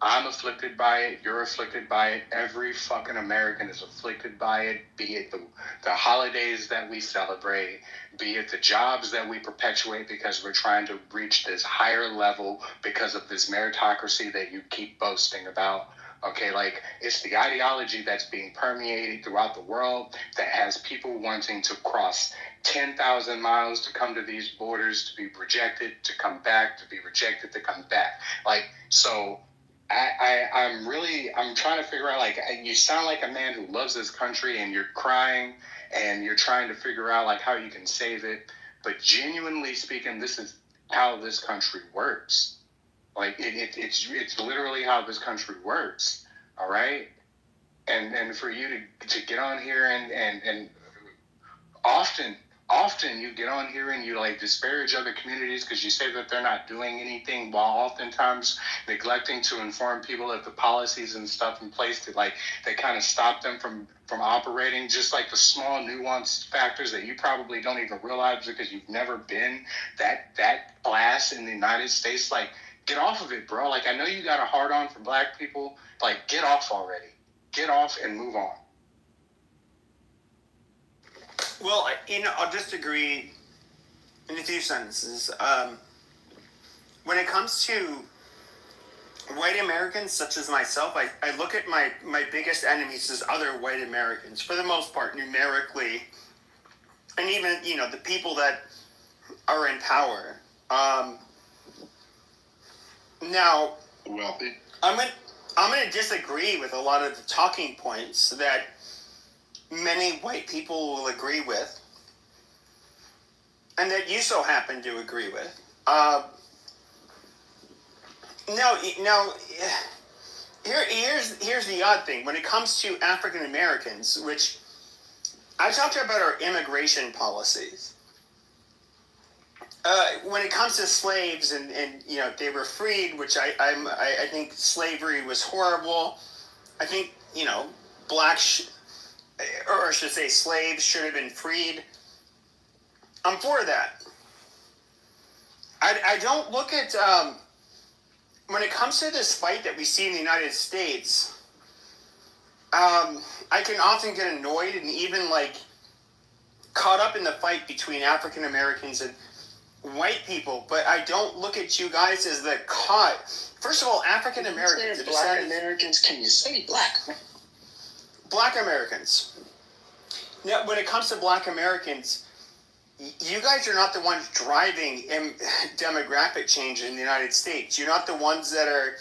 I'm afflicted by it. You're afflicted by it. Every fucking American is afflicted by it, be it the holidays that we celebrate, be it the jobs that we perpetuate because we're trying to reach this higher level because of this meritocracy that you keep boasting about. Okay, like it's the ideology that's being permeated throughout the world that has people wanting to cross 10,000 miles to come to these borders, to be rejected, to come back, to be rejected, to come back. Like, so I'm trying to figure out, like, you sound like a man who loves this country and you're crying and you're trying to figure out like how you can save it. But genuinely speaking, this is how this country works. Like it's literally how this country works, all right? And for you to get on here and often you get on here and you like disparage other communities because you say that they're not doing anything, while oftentimes neglecting to inform people of the policies and stuff in place that kind of stop them from operating, just like the small nuanced factors that you probably don't even realize because you've never been that class in the United States. Like, get off of it, bro. Like, I know you got a hard on for black people. Like, get off already. Get off and move on. Well, I'll disagree in a few sentences. When it comes to white Americans such as myself, I look at my biggest enemies as other white Americans, for the most part, numerically, and even, the people that are in power. Now, wealthy. I'm going to disagree with a lot of the talking points that many white people will agree with, and that you so happen to agree with. Here's the odd thing. When it comes to African Americans, which I talked about our immigration policies. When it comes to slaves and they were freed, which I think slavery was horrible. I think or I should say slaves should have been freed. I'm for that. I don't look at when it comes to this fight that we see in the United States. I can often get annoyed and even caught up in the fight between African Americans and white people, but I don't look at you guys as the First of all, African Americans. Black Americans, can you say black? Black Americans. Now, when it comes to Black Americans, you guys are not the ones driving demographic change in the United States. You're not the ones that are.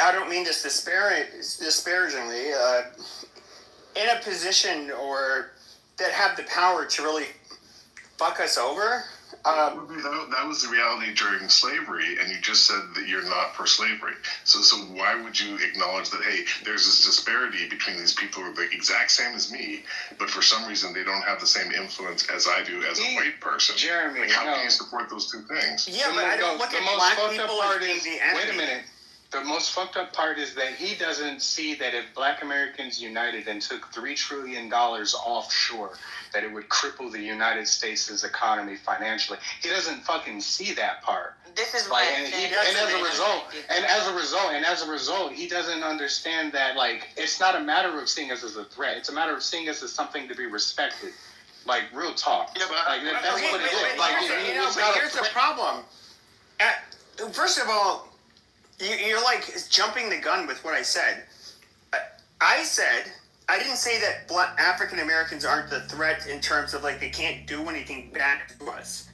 I don't mean this disparagingly. In a position or that have the power to really fuck us over. That was the reality during slavery, and you just said that you're not for slavery. So why would you acknowledge that, hey, there's this disparity between these people who are the exact same as me, but for some reason they don't have the same influence as I do as a white person? Jeremy, how can you support those two things? Yeah, but I don't look at black people as being the enemy. Wait a minute. The most fucked up part is that he doesn't see that if Black Americans united and took $3 trillion offshore, that it would cripple the United States' economy financially. He doesn't fucking see that part. This is why. And as a result, he doesn't understand that it's not a matter of seeing us as a threat. It's a matter of seeing us as something to be respected. Real talk. Yeah, but that's what it is. Here's the problem. First of all. You're jumping the gun with what I said. I didn't say that African Americans aren't the threat in terms of they can't do anything back to us.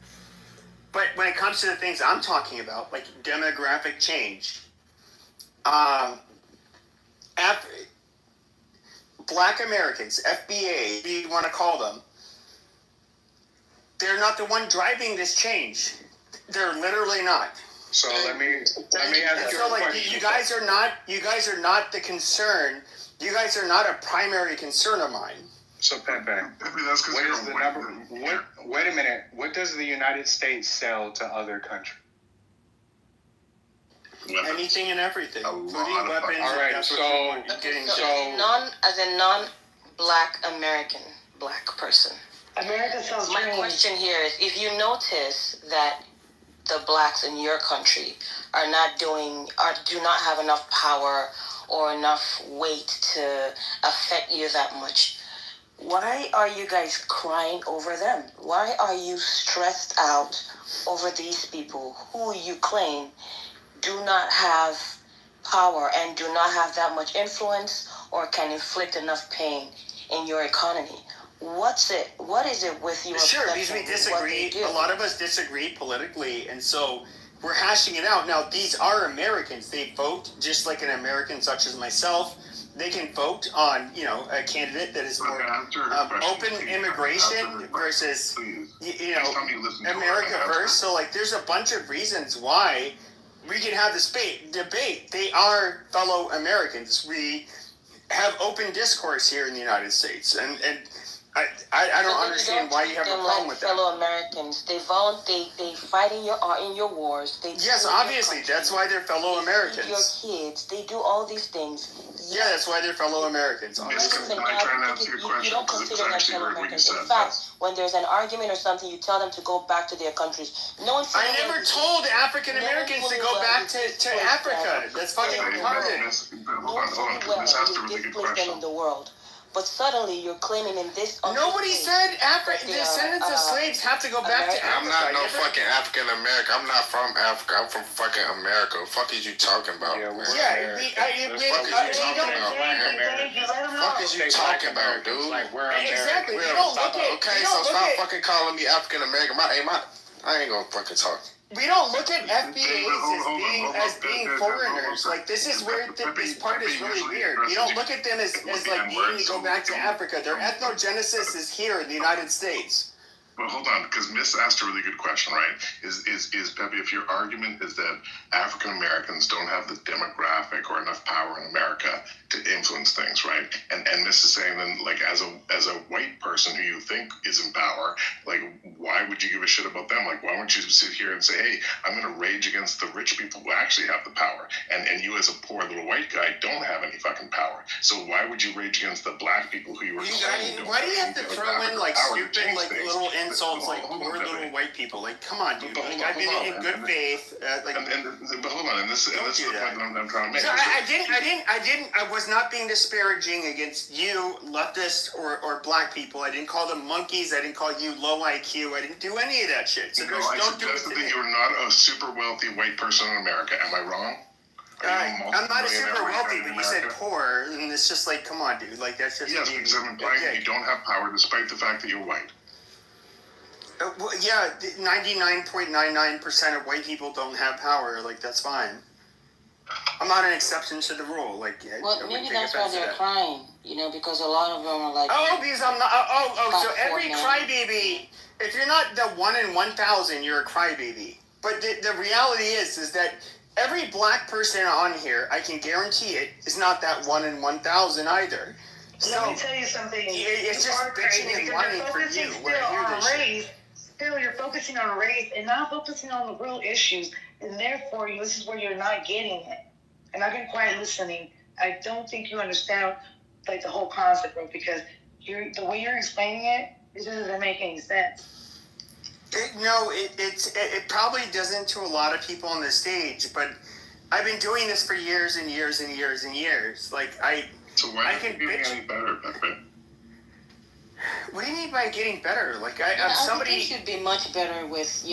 But when it comes to the things I'm talking about, like demographic change, Black Americans, FBA, whatever you want to call them, they're not the one driving this change. They're literally not. So let me ask you a question. You guys are not the concern. You guys are not a primary concern of mine. So Pepe, wait a minute. What does the United States sell to other countries? Anything and everything, including weapons. All right. As a non-Black American Black person. America sounds My question here is: if you notice that the blacks in your country do not have enough power or enough weight to affect you that much, why are you guys crying over them? Why are you stressed out over these people who you claim do not have power and do not have that much influence or can inflict enough pain in your economy? What is it with you? Sure, because we disagree. A lot of us disagree politically, and so we're hashing it out. Now, these are Americans. They vote just like an American such as myself. They can vote on, a candidate that is more open immigration versus, America first. So, there's a bunch of reasons why we can have this debate. They are fellow Americans. We have open discourse here in the United States, and I don't understand why you have a problem with that. Fellow Americans, they fight in your wars. Yes, obviously, that's why they're fellow Americans. Your kids, they do all these things. Yeah, that's why they're fellow Americans. Can I try and answer your question? You don't consider them fellow Americans. In fact, when there's an argument or something, you tell them to go back to their countries. No one. I never told African Americans to go back to Africa. That's fucking retarded. Hold on. This has to be a good question. In the world. But suddenly you're claiming in this. Nobody said the descendants of slaves have to go back to Africa. I'm not no fucking African American. I'm not from Africa. I'm from fucking America. What the fuck is you talking about? Yeah, what the fuck is you talking about, dude? Like we're exactly. Okay, so stop fucking calling me African American. I ain't gonna fucking talk. We don't look at FBAs as being foreigners. Like, this is where this part is really weird. We don't look at them as like needing to go back to Africa. Their ethnogenesis is here in the United States. Well, hold on, because Miss asked a really good question, right? Is Pepe, if your argument is that African Americans don't have the demographic or enough power in America to influence things, right? And Miss is saying then, like, as a white person who you think is in power, like, why would you give a shit about them? Like, why wouldn't you sit here and say, hey, I'm going to rage against the rich people who actually have the power, and you as a poor little white guy don't have any fucking power. So why would you rage against the black people who you were saying? Why do you have to throw in like stupid like little insults like poor little white people? Like, come on, dude. Like, I've been in good faith. But hold on, and this is the point that I'm trying to make. So I was not being disparaging against you, leftists or black people. I didn't call them monkeys. I didn't call you low IQ. I didn't do any of that shit. So I suggested that you're not a super wealthy white person in America. Am I wrong? I'm not a super wealthy, but you said poor, and it's just like, come on, dude. Like, that's just because I'm implying that you don't have power despite the fact that you're white. Well, yeah, 99.99% of white people don't have power. Like, that's fine. I'm not an exception to the rule. Like, well, maybe that's why they're crying. You know, because a lot of them are like. Because I'm not. So every crybaby. If you're not the 1 in 1,000, you're a crybaby. But the reality is that every black person on here, I can guarantee it, is not that 1 in 1,000 either. Let me tell you something. It's just bitching and whining for you. Still, you're focusing on race and not focusing on the real issues, and therefore, this is where you're not getting it. And I've been quiet listening. I don't think you understand like the whole concept, bro, because the way you're explaining it doesn't make any sense. It probably doesn't to a lot of people on the stage, but I've been doing this for years and years and years and years. Like, So why are you getting any better, Pepe? What do you mean by getting better? Like, I think you should be much better with,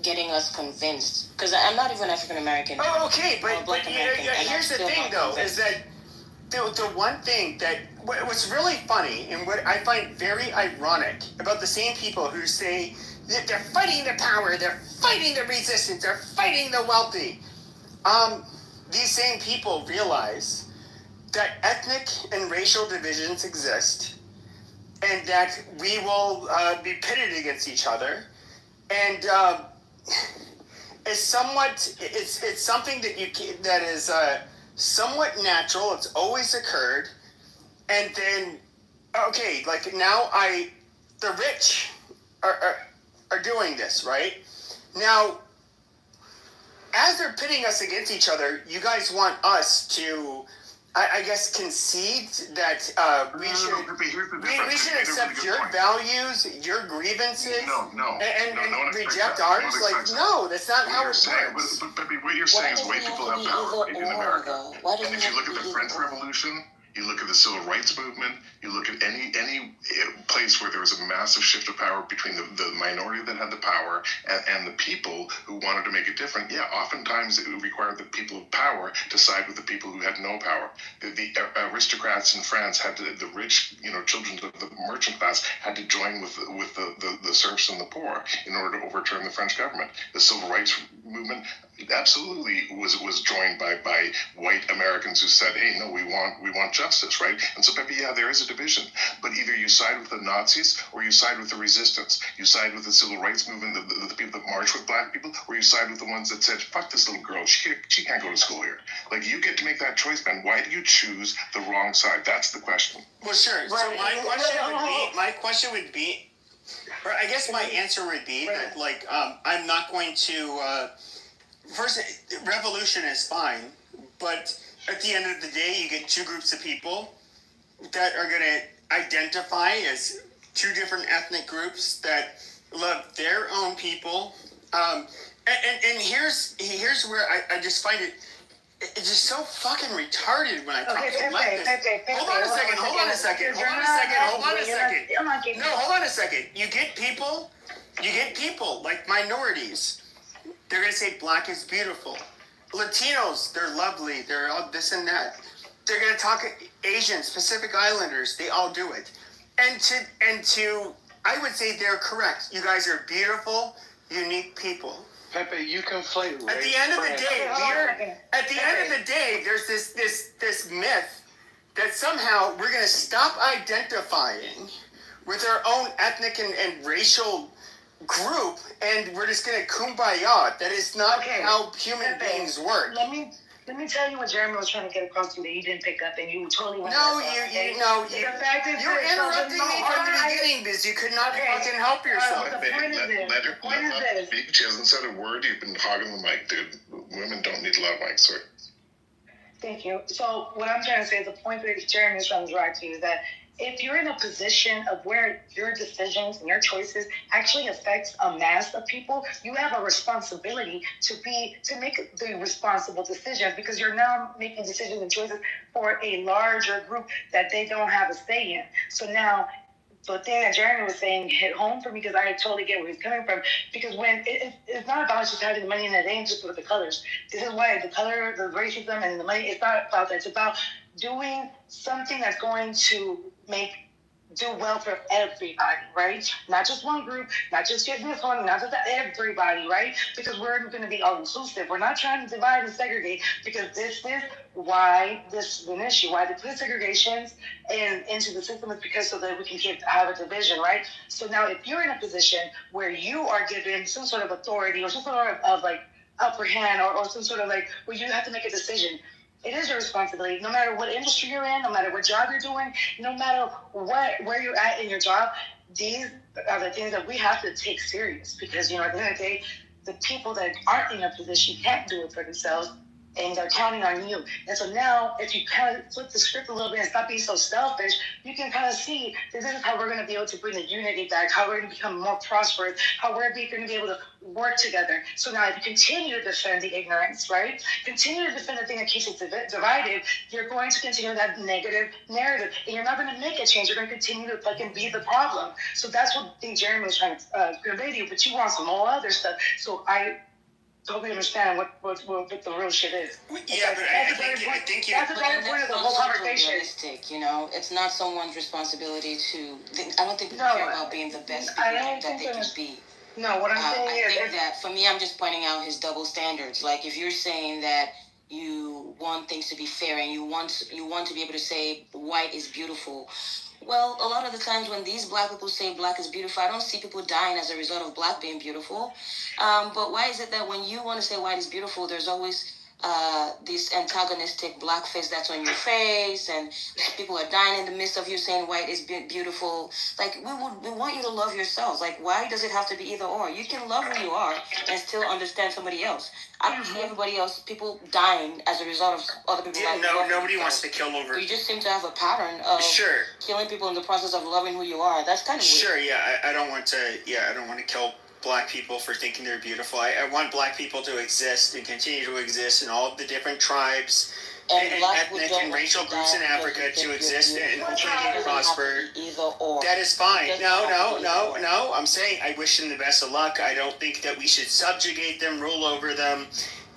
getting us convinced. Because I'm not even African American. Oh, okay, but here's the thing, though, is that the one thing that what's really funny and what I find very ironic about the same people who say that they're fighting the power, they're fighting the resistance, they're fighting the wealthy. These same people realize that ethnic and racial divisions exist, and that we will be pitted against each other, and it's something that is somewhat natural. It's always occurred, and then like now the rich are doing this right now. As they're pitting us against each other, you guys want us to, I guess, concede that we should accept your values, your grievances, and reject ours? Like, no, that's not how it works. But what you're saying is white people have power in America. And if you look at the French Revolution, you look at the Civil Rights Movement, you look at any place where there was a massive shift of power between the minority that had the power and the people who wanted to make it different, oftentimes it required the people of power to side with the people who had no power. The aristocrats in France had to, the rich, children of the merchant class had to join with the serfs and the poor in order to overturn the French government. The Civil Rights movement absolutely was joined by white Americans who said, hey, no, we want justice, right? And so maybe, yeah, there is a division, but either you side with the Nazis or you side with the resistance. You side with the civil rights movement, the people that march with black people, or you side with the ones that said, fuck this little girl, she can't go to school here. Like, you get to make that choice, man. Why do you choose the wrong side? That's the question. Well, sure. So my question would be, or I guess my answer would be that, like, I'm not going to, first, revolution is fine, but at the end of the day, you get two groups of people that are going to identify as two different ethnic groups that love their own people. And here's where I just find it's just so fucking retarded when I talk to leftists. Hold on a second. No, hold on a second. You get people like minorities. They're going to say black is beautiful. Latinos, they're lovely. They're all this and that. They're going to talk Asians, Pacific Islanders. They all do it. And to I would say they're correct. You guys are beautiful, unique people. Pepe, you conflate race. At the end of the day, there's this myth that somehow we're going to stop identifying with our own ethnic and racial group, and we're just going to kumbaya. That is not how human beings work. Let me tell you what Jeremy was trying to get across to you that you didn't pick up, and you totally went. You're interrupting me from the beginning, because you could not fucking help yourself. Let her speak. She hasn't said a word. You've been hogging the mic, dude. Women don't need love mics, sorry. Thank you. So what I'm trying to say is the point that Jeremy is trying to drive to is that if you're in a position of where your decisions and your choices actually affects a mass of people, you have a responsibility to make the responsible decisions, because you're now making decisions and choices for a larger group that they don't have a say in. So now, the thing that Jeremy was saying hit home for me, because I totally get where he's coming from. Because when it's not about just having the money in the name just with the colors. This is why the color, the racism, and the money, it's not about that. It's about doing something that's going to do well for everybody, right? Not just one group, not just getting this one, not just everybody, right? Because we're going to be all inclusive. We're not trying to divide and segregate, because this is why this is an issue. Why they put segregations into the system is because so that we can have a division, right? So now if you're in a position where you are given some sort of authority or some sort of like upper hand or some sort of like where you have to make a decision, it is your responsibility, no matter what industry you're in, no matter what job you're doing, no matter where you're at in your job. These are the things that we have to take serious, because, at the end of the day, the people that aren't in a position can't do it for themselves, and they're counting on you. And so now, if you kind of flip the script a little bit and stop being so selfish, you can kind of see that this is how we're going to be able to bring the unity back, how we're going to become more prosperous, how we're going to be able to work together. So now if you continue to defend the ignorance, right? Continue to defend the thing that keeps us divided, you're going to continue that negative narrative. And you're not going to make a change. You're going to continue to fucking be the problem. So that's what I think Jeremy was trying to convey to you. But you want some more other stuff. So I totally understand what the real shit is. Yeah, but I think that's the better point of the whole conversation. It's not someone's responsibility to. I don't think people care about being the best people that they can be. No, what I'm saying I think that for me, I'm just pointing out his double standards. Like, if you're saying that you want things to be fair and you want to be able to say white is beautiful. Well, a lot of the times when these black people say black is beautiful, I don't see people dying as a result of black being beautiful. But why is it that when you want to say white is beautiful, there's always this antagonistic black face that's on your face, and people are dying in the midst of you saying white is beautiful? Like, we want you to love yourselves. Like, why does it have to be either or? You can love who you are and still understand somebody else. I don't see everybody else, people dying as a result of other people. Nobody wants to kill over. You just seem to have a pattern of killing people in the process of loving who you are. That's kind of weird. Sure, yeah. I don't want to kill black people for thinking they're beautiful. I want black people to exist and continue to exist in all of the different tribes and ethnic and racial groups in Africa to exist and hopefully prosper. That is fine. No. I'm saying I wish them the best of luck. I don't think that we should subjugate them, rule over them,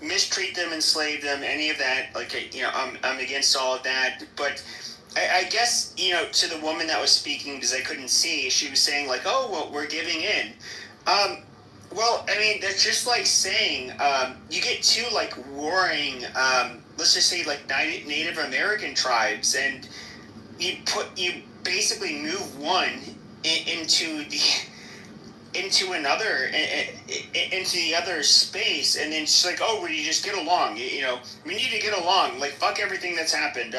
mistreat them, enslave them, any of that. Like, I'm against all of that. But I guess, to the woman that was speaking, because I couldn't see, she was saying like, oh, well, we're giving in. Well, I mean, that's just like saying you get two like warring, let's just say like Native American tribes, and you basically move one into another into the other space, and then it's like, oh, we just get along. You know, we need to get along. Like, fuck everything that's happened.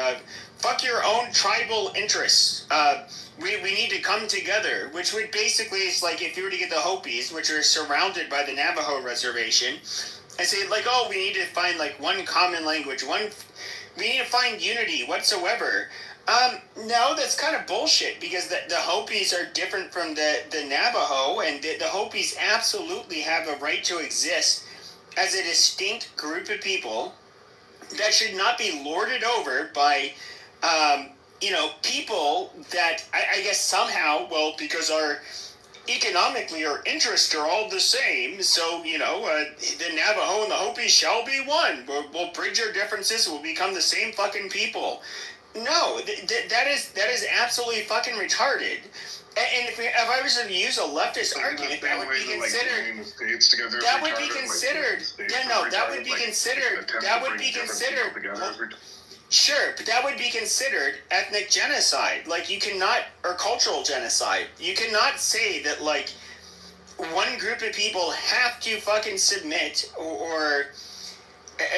Fuck your own tribal interests. We need to come together, which would basically, it's like if you were to get the Hopis, which are surrounded by the Navajo reservation, and say like, oh, we need to find like one common language, we need to find unity whatsoever. No, that's kind of bullshit, because the Hopis are different from the Navajo, and the Hopis absolutely have a right to exist as a distinct group of people that should not be lorded over by, people that I guess somehow, well, because economically our interests are all the same, so, the Navajo and the Hopi shall be one. We'll bridge our differences, we'll become the same fucking people. No, that is absolutely fucking retarded. And if I was to use a leftist argument, that would be considered. That would be considered. That would be considered. That would be considered. Sure, but that would be considered ethnic genocide. Like, you cannot, or cultural genocide. You cannot say that, like, one group of people have to fucking submit or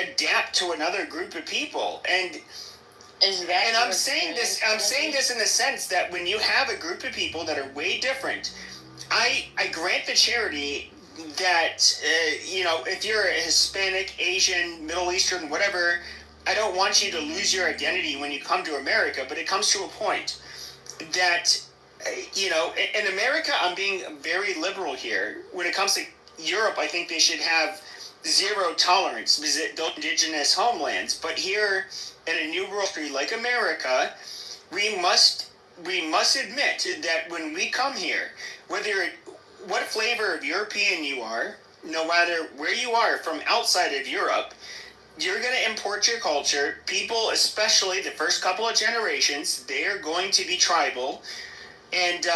adapt to another group of people. And I'm saying this in the sense that when you have a group of people that are way different, I grant the charity that, if you're a Hispanic, Asian, Middle Eastern, whatever, I don't want you to lose your identity when you come to America, but it comes to a point that, in America, I'm being very liberal here. When it comes to Europe, I think they should have zero tolerance visit those indigenous homelands. But here in a new world country like America, we must admit that when we come here, what flavor of European you are, no matter where you are from outside of Europe, you're going to import your culture. People, especially the first couple of generations, they are going to be tribal, and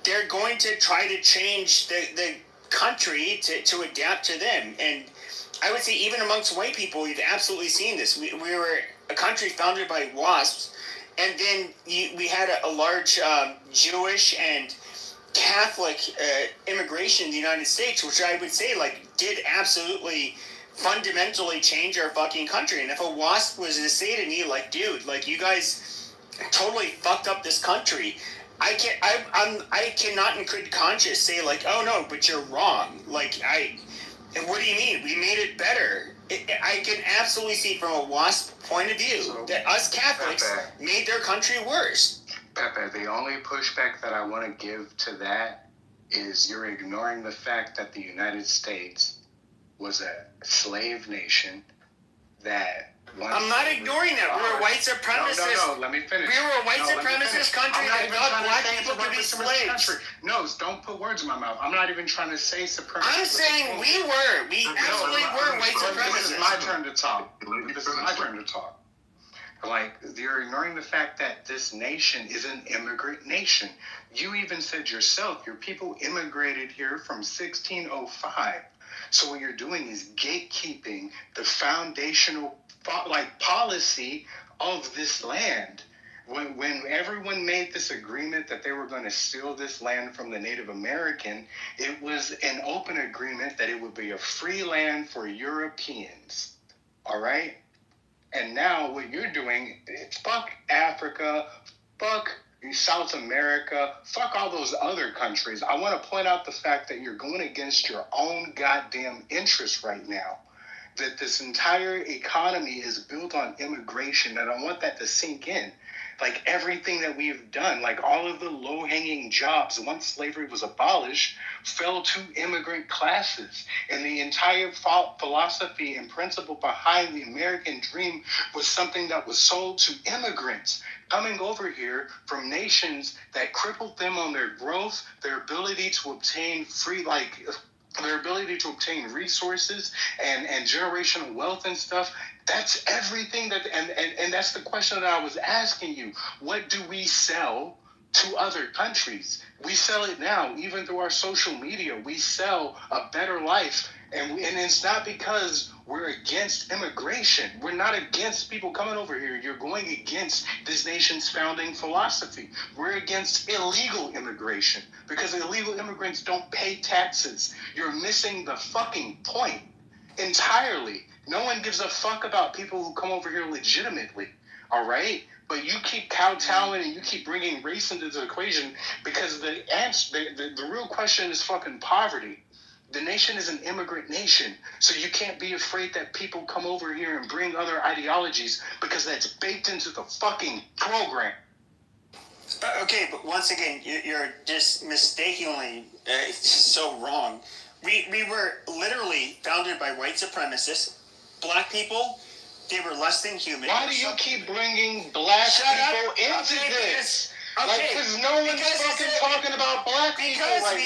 they're going to try to change the country to adapt to them. And I would say even amongst white people, we've absolutely seen this. We were a country founded by WASPs, and then we had a large Jewish and Catholic immigration in the United States, which I would say did absolutely fundamentally change our fucking country. And if a WASP was to say to me, dude, you guys totally fucked up this country, I cannot in good conscience say oh no, but you're wrong. And what do you mean? We made it better. I can absolutely see from a WASP point of view that us Catholics made their country worse. Pepe, the only pushback that I want to give to that is you're ignoring the fact that the United States was a slave nation that... I'm not ignoring that. We're a white supremacist. No, let me finish. We were a white supremacist country that got black people to be slaves. No, don't put words in my mouth. I'm not even trying to say supremacist. I'm saying we were. We absolutely were white supremacists. This is my turn to talk. You're ignoring the fact that this nation is an immigrant nation. You even said yourself, your people immigrated here from 1605. So what you're doing is gatekeeping the foundational policy of this land. When everyone made this agreement that they were going to steal this land from the Native American, it was an open agreement that it would be a free land for Europeans. All right? And now what you're doing, fuck Africa, fuck South America, fuck all those other countries. I want to point out the fact that you're going against your own goddamn interests right now. That this entire economy is built on immigration, and I want that to sink in. Everything that we've done, all of the low-hanging jobs, once slavery was abolished, fell to immigrant classes. And the entire philosophy and principle behind the American dream was something that was sold to immigrants coming over here from nations that crippled them on their growth, their ability to obtain their ability to obtain resources and generational wealth and stuff. That's everything and that's the question that I was asking you. What do we sell to other countries. We sell it now, even through our social media. We sell a better life. And it's not because we're against immigration. We're not against people coming over here. You're going against this nation's founding philosophy. We're against illegal immigration because illegal immigrants don't pay taxes. You're missing the fucking point entirely. No one gives a fuck about people who come over here legitimately, all right? But you keep kowtowing and you keep bringing race into the equation because the real question is fucking poverty. The nation is an immigrant nation, so you can't be afraid that people come over here and bring other ideologies because that's baked into the fucking program. Okay, but once again, you're just mistakenly so wrong. We were literally founded by white supremacists, black people. They were less than human. Why do you keep bringing black people into this? Because no one's fucking talking about black people. Because we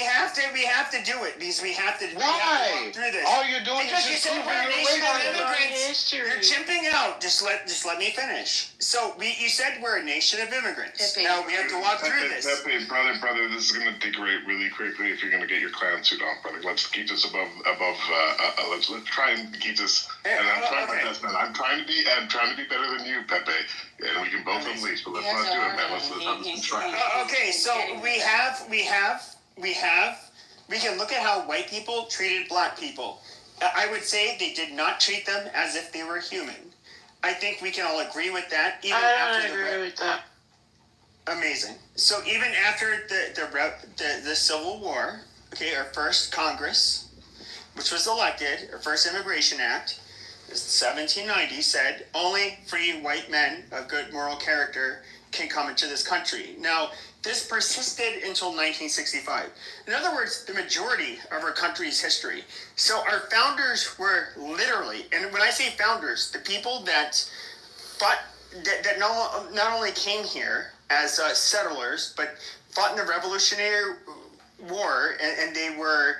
have to do it. Because we have to. Why? Walk through this. All you're doing because is you just said we're a nation of immigrants. History. You're chimping out. Just let me finish. So you said we're a nation of immigrants. Pepe. Now we have to walk through this. Pepe, brother, this is gonna degrade really quickly if you're gonna get your clown suit on, brother. Let's keep this above. Let's try and keep this. And I'm trying my best, man. I'm trying to be better than you, Pepe. And we can both unleash, but let's not do it, man. Let's try. Okay, so we can look at how white people treated black people. I would say they did not treat them as if they were human. I think we can all agree with that. Even I don't agree with that. Amazing. So even after the Civil War, okay, our first Congress, which was elected, our first Immigration Act, 1790 said only free white men of good moral character can come into this country. Now, this persisted until 1965. In other words, the majority of our country's history. So our founders were literally, and when I say founders, the people that fought, that not only came here as settlers, but fought in the Revolutionary War, and they were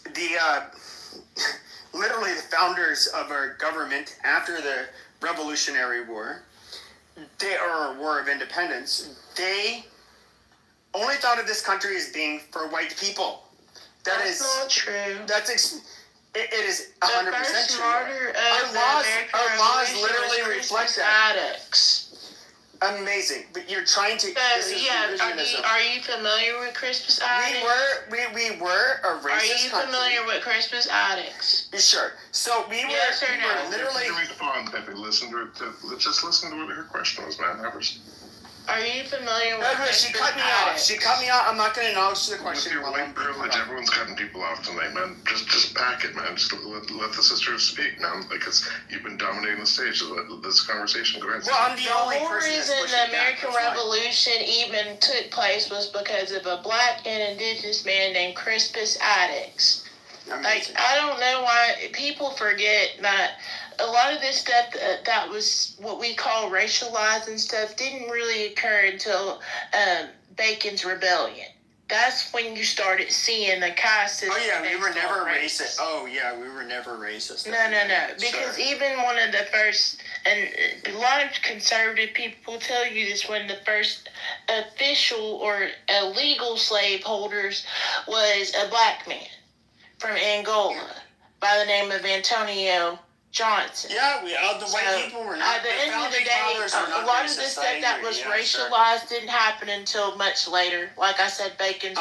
the literally the founders of our government after the Revolutionary War. They are a war of independence. They only thought of this country as being for white people. That's not true. It is 100% true. Our laws literally reflect that. Addicts. Amazing, but you're trying to. Are you familiar with Christmas addicts? We were a racist country. Are you familiar with Christmas addicts? Sure. So we were literally. Pepe, let's just listen to what her question was, man. Are you familiar with Christmas She cut me off. She cut me off. I'm not going to acknowledge the question. With your white privilege, everyone's cutting people off tonight, man. Just back it, man. Just let the sisters speak, man. Because you've been dominating the stage. Let this conversation go ahead. Well, I'm the only reason the American Revolution even took place was because of a black and indigenous man named Crispus Attucks. Like, I don't know why people forget that a lot of this stuff that was what we call racialized and stuff didn't really occur until Bacon's Rebellion. That's when you started seeing the caste system. Oh yeah, we were never racist. Oh yeah, we were never racist. No. Because even one of the first, and a lot of conservative people will tell you this, when the first official or illegal slaveholders was a black man from Angola by the name of Antonio Johnson. Yeah, the white people were not. At the end of the day, a lot of the stuff that was racialized didn't happen until much later. Like I said, Bacon's.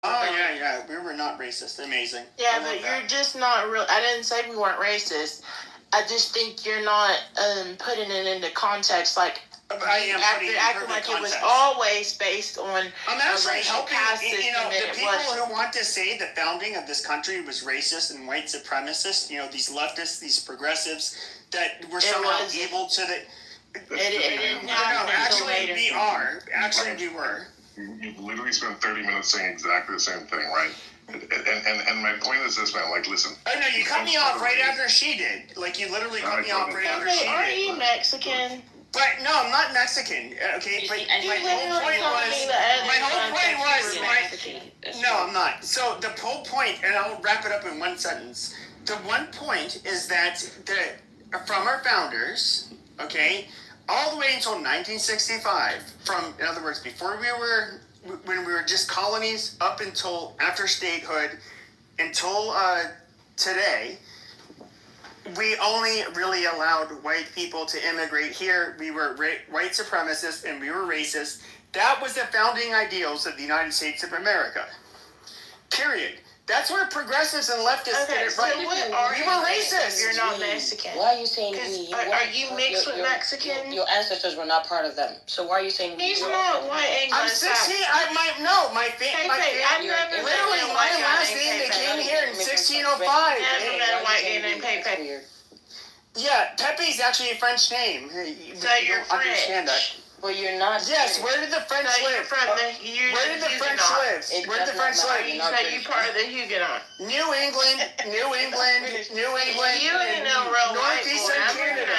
Yeah, we were not racist. Amazing. Yeah, but you're just not real. I didn't say we weren't racist. I just think you're not putting it into context. Like, I am acting like it was always based on. I'm actually helping. The people who want to say the founding of this country was racist and white supremacist. These leftists, these progressives, that were somehow able to. It didn't happen until later. We are. Actually, we were. You've literally spent 30 minutes saying exactly the same thing, right? And my point is this, man. Like, listen. Oh no, you cut me off right after she did. Like, you literally cut me off right after she did. Are you Mexican? But no, I'm not Mexican. Okay, but my whole point was. No, I'm not. So the whole point, and I'll wrap it up in one sentence. The one point is that from our founders, okay, all the way until 1965. In other words, when we were just colonies, up until after statehood, until today, we only really allowed white people to immigrate here. We were white supremacists and we were racist. That was the founding ideals of the United States of America. Period. That's where progressives and leftists did it right. So what are we were racist. You're not Mexican. Why are you saying we? Are you mixed with Mexican? Your ancestors were not part of them. So why are you saying he's not white? I'm 16. My last name. They came here in 1605. I never met a white guy named Pepe. Yeah, Pepe's actually a French name. So you're French. Understand that. Well, you're not. Yes, where did the French live? Where did the French live? Where did the French live? So you part of the Huguenot. New England. You ain't no real white Northeastern Canada.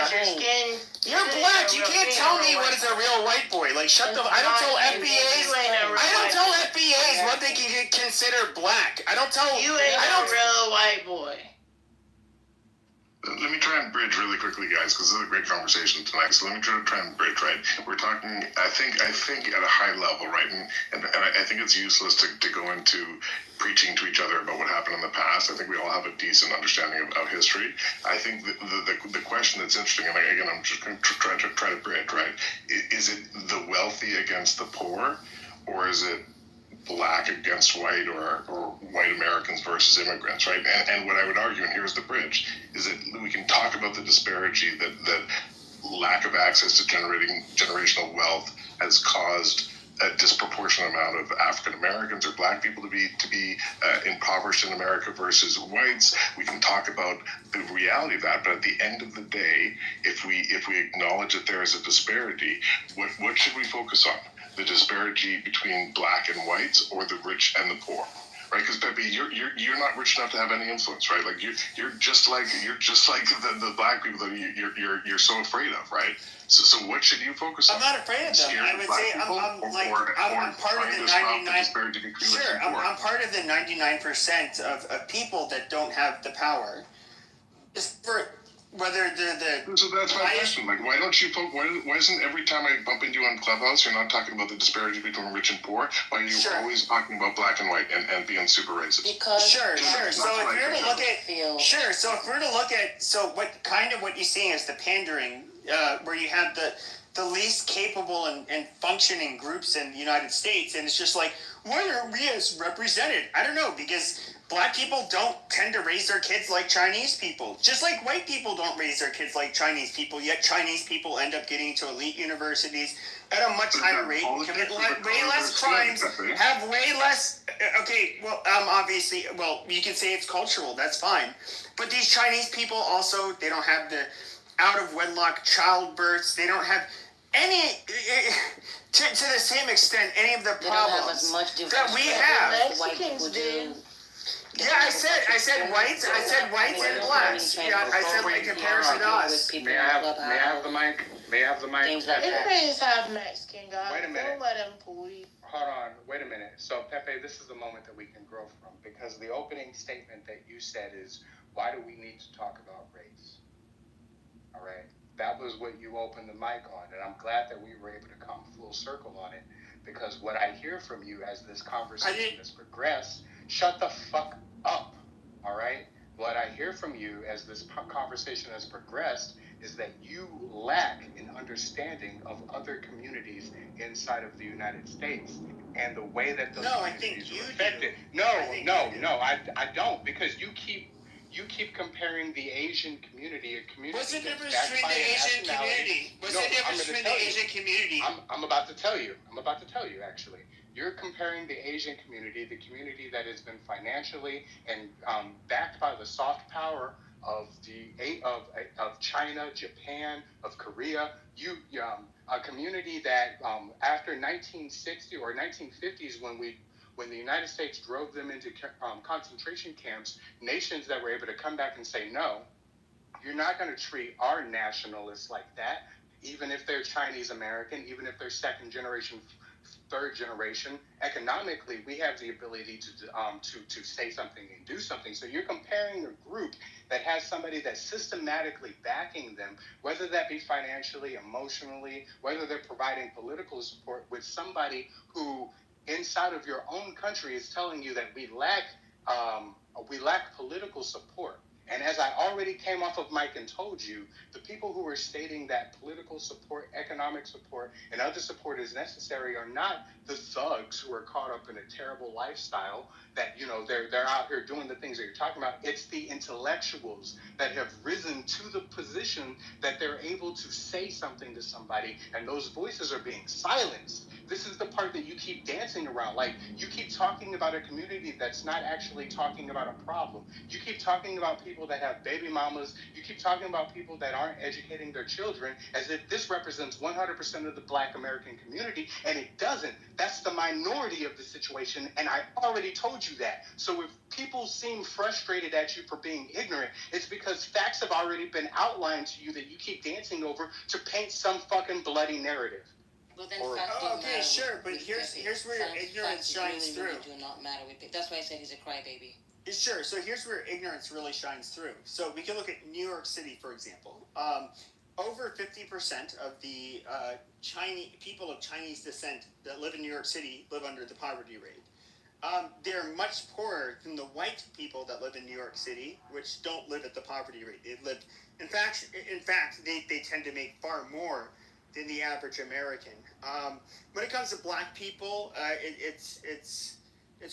You're black. You can't tell me what is a real white boy. Like, shut the. I don't tell FBAs. I don't tell FBAs what they can consider black. I don't tell. You ain't no real white boy. Let me try and bridge really quickly, guys, because this is a great conversation tonight. So let me try and bridge, right? We're talking, I think at a high level, right? And I think it's useless to go into preaching to each other about what happened in the past. I think we all have a decent understanding of history. I think the question that's interesting, and again, I'm just going to try to bridge, right? Is it the wealthy against the poor, or is it black against white, or white Americans versus immigrants, right? And what I would argue, and here's the bridge, is that we can talk about the disparity that lack of access to generational wealth has caused a disproportionate amount of African Americans or black people to be impoverished in America versus whites. We can talk about the reality of that, but at the end of the day, if we acknowledge that there is a disparity, what should we focus on? The disparity between black and whites, or the rich and the poor, right? Because Pepe, you're not rich enough to have any influence, right? Like you're just like the black people that you're so afraid of, right? So what should you focus on? I'm not afraid of them. I would say I'm part of the 99. Sure, I'm part of the 99% of people that don't have the power. Just for whether So that's my question. Like, why don't you? Why isn't every time I bump into you on Clubhouse, you're not talking about the disparity between rich and poor? Why are you always talking about black and white and being super racist? Because sure. So if we were to look at, what you're seeing is the pandering, where you have the least capable and functioning groups in the United States, and it's just like, why aren't we as represented? I don't know, because black people don't tend to raise their kids like Chinese people. Just like white people don't raise their kids like Chinese people, yet Chinese people end up getting to elite universities at a much higher rate, commit way less crimes, have way less... obviously, you can say it's cultural, that's fine. But these Chinese people also, they don't have the out-of-wedlock childbirths, they don't have any... To the same extent, any of the problems that we have. Mexicans do. Yeah, I said whites and blacks. Yeah, I said like comparison to us. May I have the mic? May I have the mic? Everybody's half Mexican, guys. Wait a minute. Don't let him fool you. Hold on, wait a minute. So Pepe, this is the moment that we can grow from, because the opening statement that you said is, why do we need to talk about race? All right, that was what you opened the mic on, and I'm glad that we were able to come full circle on it, because what I hear from you as this conversation has progressed, shut the fuck up, all right? What I hear from you as this conversation has progressed is that you lack an understanding of other communities inside of the United States and the way that those communities are affected. I don't, because you keep comparing the Asian community, What's the difference between the Asian community? I'm about to tell you. Actually. You're comparing the Asian community, the community that has been financially and backed by the soft power of China, Japan, of Korea. A community that after 1960 or 1950s, when the United States drove them into concentration camps, nations that were able to come back and say, no, you're not going to treat our nationalists like that, even if they're Chinese American, even if they're second generation third generation. Economically, we have the ability to say something and do something. So you're comparing a group that has somebody that's systematically backing them, whether that be financially, emotionally, whether they're providing political support, with somebody who inside of your own country is telling you that we lack political support. And as I already came off of mic and told you, the people who are stating that political support, economic support, and other support is necessary are not the thugs who are caught up in a terrible lifestyle that, you know, they're out here doing the things that you're talking about. It's the intellectuals that have risen to the position that they're able to say something to somebody, and those voices are being silenced. This is the part that you keep dancing around. Like, you keep talking about a community that's not actually talking about a problem. You keep talking about people that have baby mamas. You keep talking about people that aren't educating their children as if this represents 100% of the Black American community, and it doesn't. That's the minority of the situation, and I already told you that. So if people seem frustrated at you for being ignorant, it's because facts have already been outlined to you that you keep dancing over to paint some fucking bloody narrative. But then facts do okay, matter. sure, but here's where your ignorance shines through. Really do not matter. That's why I said he's a crybaby. Sure, so here's where ignorance really shines through. So we can look at New York City, for example. Over 50% of the Chinese people of Chinese descent that live in New York City live under the poverty rate. They're much poorer than the white people that live in New York City, which don't live at the poverty rate. In fact, they tend to make far more than the average American. When it comes to Black people, it's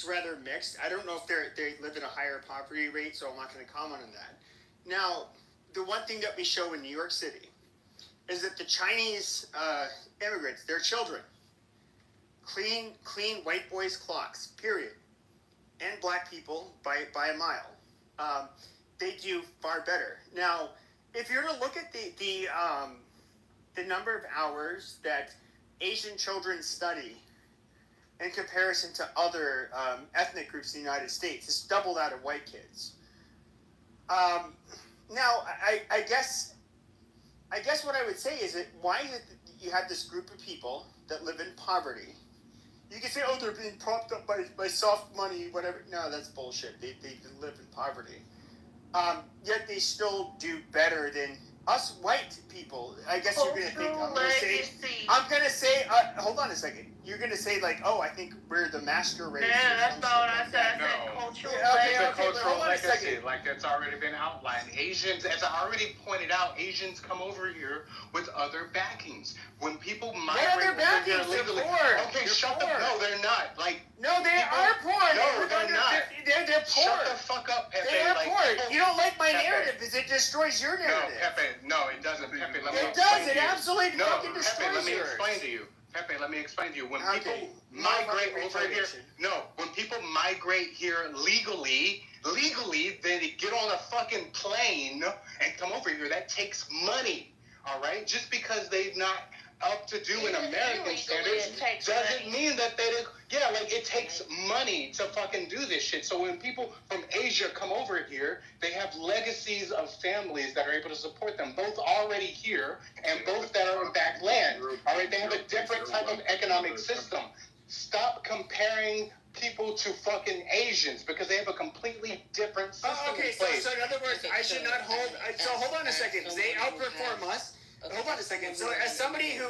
rather mixed. I don't know if they live at a higher poverty rate, so I'm not going to comment on that. Now, the one thing that we show in New York City is that the Chinese immigrants, their children, clean white boys' clocks, period, and Black people by a mile. They do far better. Now, if you're to look at the number of hours that Asian children study in comparison to other ethnic groups in the United States, it's double that of white kids. Now, I guess what I would say is that why is it that you have this group of people that live in poverty? You can say, oh, they're being propped up by soft money, whatever. No, that's bullshit. They live in poverty. Yet they still do better than us white people. I guess you're going to think, I'm going to say, hold on a second. You're going to say, like, oh, I think we're the master race. Yeah, that's not what I said. I said cultural legacy. It's a cultural legacy, like it's already been outlined. Asians, as I already pointed out, Asians come over here with other backings. When people migrate over here legally. Okay, shut the. No, they're not. Like, no, they are poor. No, they're not. They're poor. Shut the fuck up, Pepe. They are poor. You don't like my Pepe. narrative because it destroys your narrative. No, Pepe. No, it doesn't. Pepe, let me it explain does. to It you. absolutely No, fucking destroys Pepe, let me yours. explain to you. Pepe, let me explain to you. When people Okay. migrate over here, when people migrate here legally, then they get on a fucking plane and come over here. That takes money, all right? Just because they're not up to do in American standards doesn't mean that they didn't. Yeah, like it takes money to fucking do this shit. So when people from Asia come over here, they have legacies of families that are able to support them, both already here and both that are in back land. All right, they have a different type of economic system. Stop comparing people to fucking Asians because they have a completely different system in place. So in other words, I should not hold. So hold on a second. They outperform us. Hold on a second. So as somebody who